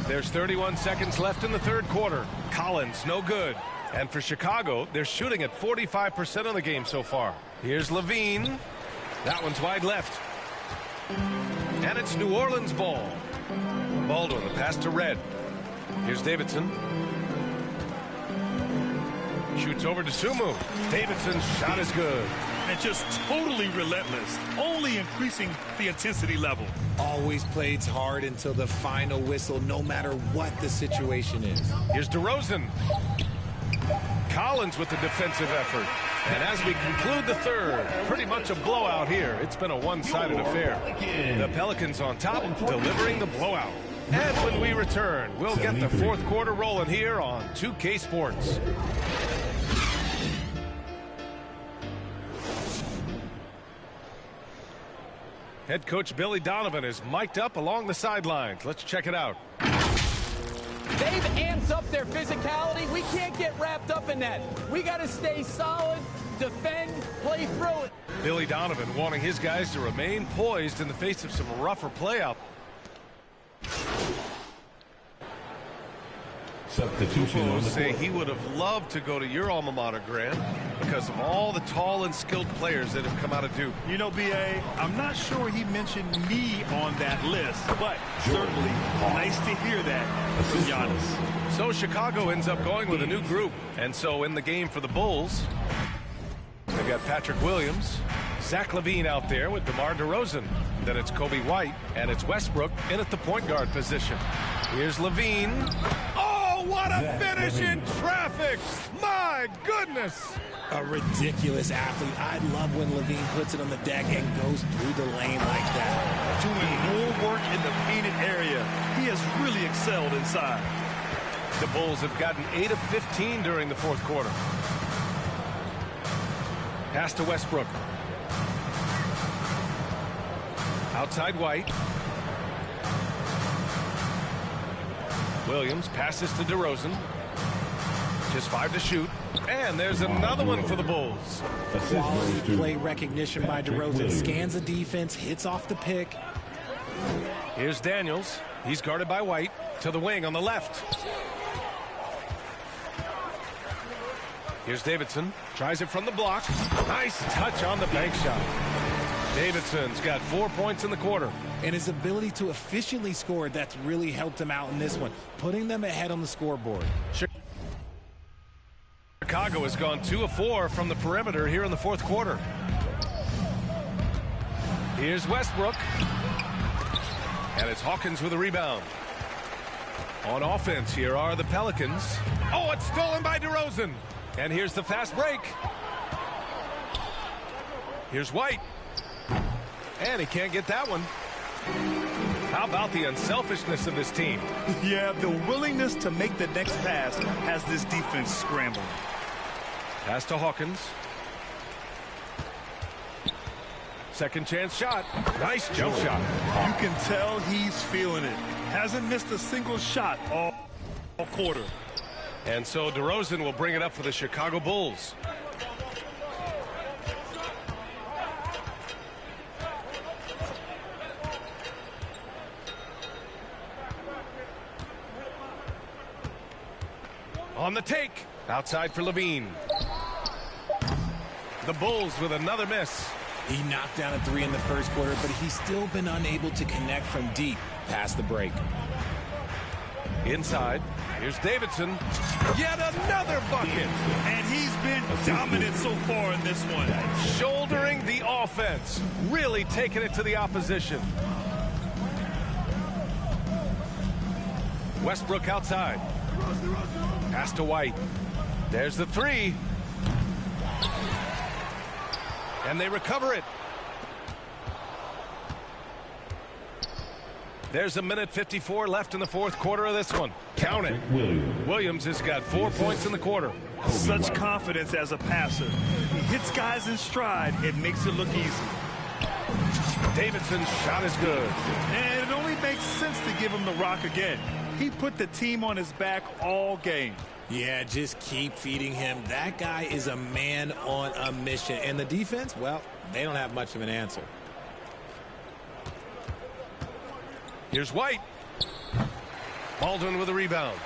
There's 31 seconds left in the third quarter. Collins, no good. And for Chicago, they're shooting at 45% of the game so far. Here's Levine. That one's wide left. And it's New Orleans ball. Baldwin, the pass to Red. Here's Davidson. Shoots over to Sumu. Davidson's shot is good. And just totally relentless, only increasing the intensity level. Always plays hard until the final whistle, no matter what the situation is. Here's DeRozan. Collins with the defensive effort. And as we conclude the third, pretty much a blowout here. It's been a one-sided affair. The Pelicans on top, delivering the blowout. And when we return, we'll get the fourth quarter rolling here on 2K Sports. Head coach Billy Donovan is mic'd up along the sidelines. Let's check it out. They've amped up their physicality. We can't get wrapped up in that. We got to stay solid, defend, play through it. Billy Donovan wanting his guys to remain poised in the face of some rougher play out. Substitution on the say court. he would have loved to go to your alma mater, Grant, because of all the tall and skilled players that have come out of Duke. You know, B.A., I'm not sure he mentioned me on that list, but certainly nice to hear that from Giannis. So Chicago ends up going with a new group. And so in the game for the Bulls, they've got Patrick Williams, Zach LaVine out there with DeMar DeRozan. Then it's Kobe White, and it's Westbrook in at the point guard position. Here's LaVine. Oh, Oh, what a finish in traffic! My goodness! A ridiculous athlete. I love when Levine puts it on the deck and goes through the lane like that. Doing more work in the painted area. He has really excelled inside. The Bulls have gotten 8 of 15 during the fourth quarter. Pass to Westbrook. Outside White. Williams passes to DeRozan. Just 5 to shoot. And there's another one for the Bulls. Quality play recognition by DeRozan. Scans the defense, hits off the pick. Here's Daniels. He's guarded by White. To the wing on the left. Here's Davidson. Tries it from the block. Nice touch on the bank shot. Davidson's got 4 points in the quarter. And his ability to efficiently score, that's really helped him out in this one, putting them ahead on the scoreboard. Chicago has gone 2 of 4 from the perimeter here in the fourth quarter. Here's Westbrook. And it's Hawkins with a rebound. On offense here are the Pelicans. Oh, it's stolen by DeRozan. And here's the fast break. Here's White. And he can't get that one. How about the unselfishness of this team? Yeah, the willingness to make the next pass has this defense scrambling. Pass to Hawkins. Second chance shot. Nice jump shot. You can tell he's feeling it. Hasn't missed a single shot all quarter. And so DeRozan will bring it up for the Chicago Bulls. On the take. Outside for Levine. The Bulls with another miss. He knocked down a 3 in the first quarter, but he's still been unable to connect from deep past the break. Inside. Here's Davidson. Yet another bucket. And he's been dominant so far in this one. Shouldering the offense. Really taking it to the opposition. Westbrook outside. Pass to White. There's the 3. And they recover it. There's 1:54 left in the fourth quarter of this one. Count it. Williams has got 4 points in the quarter. Such confidence as a passer. He hits guys in stride. It makes it look easy. Davidson's shot is good. And it only makes sense to give him the rock again. He put the team on his back all game. Yeah, just keep feeding him. That guy is a man on a mission. And the defense, well, they don't have much of an answer. Here's White. Baldwin with a rebound.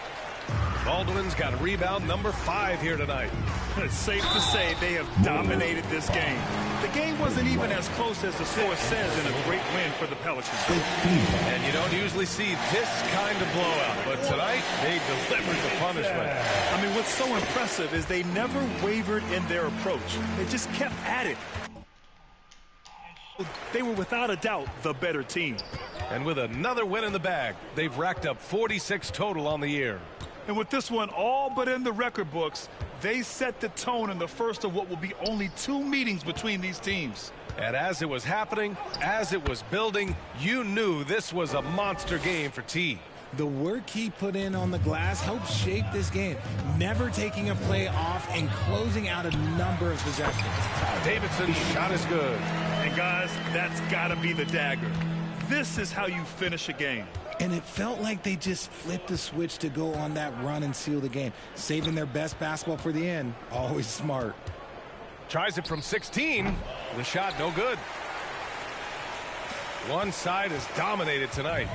Baldwin's got a rebound number 5 here tonight. It's safe to say they have dominated this game. The game wasn't even as close as the score says in a great win for the Pelicans. And you don't usually see this kind of blowout, but tonight they delivered the punishment. I mean, what's so impressive is they never wavered in their approach. They just kept at it. They were without a doubt the better team. And with another win in the bag, they've racked up 46 total on the year. And with this one all but in the record books, they set the tone in the first of what will be only 2 meetings between these teams. And as it was happening, as it was building, you knew this was a monster game for T. The work he put in on the glass helped shape this game, never taking a play off and closing out a number of possessions. Davidson's shot is good. And guys, that's got to be the dagger. This is how you finish a game. And it felt like they just flipped the switch to go on that run and seal the game. Saving their best basketball for the end. Always smart. Tries it from 16. The shot no good. One side is dominated tonight.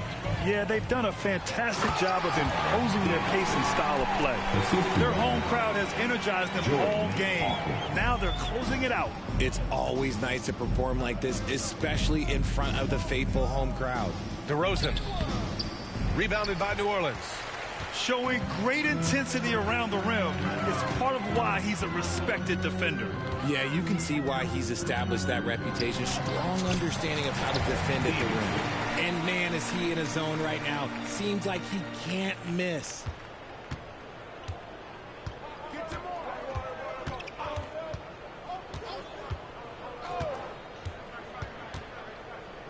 Yeah, they've done a fantastic job of imposing their pace and style of play. Their home crowd has energized them all game. Now they're closing it out. It's always nice to perform like this, especially in front of the faithful home crowd. DeRozan. Rebounded by New Orleans. Showing great intensity around the rim is part of why he's a respected defender. Yeah, you can see why he's established that reputation. Strong understanding of how to defend at the rim. And man, is he in a zone right now. Seems like he can't miss.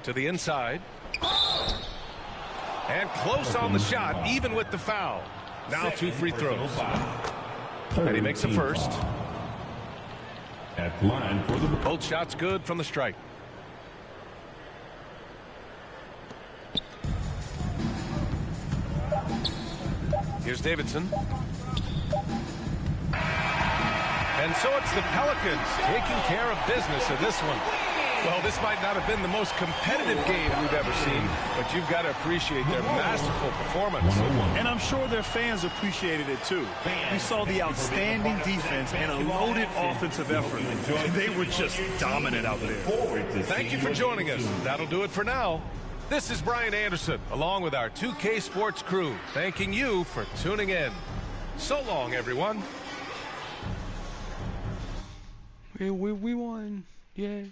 to the inside. And close on the shot, even with the foul. Now 2 free throws. And he makes the first. At line for the both shots good from the strike. Here's Davidson. And so it's the Pelicans taking care of business in this one. Well, this might not have been the most competitive game we've ever seen, but you've got to appreciate their masterful performance. And I'm sure their fans appreciated it too. We saw the outstanding defense and a loaded offensive effort. They were just dominant out there. Thank you for joining us. That'll do it for now. This is Brian Anderson, along with our 2K Sports crew, thanking you for tuning in. So long, everyone. We won. Yay.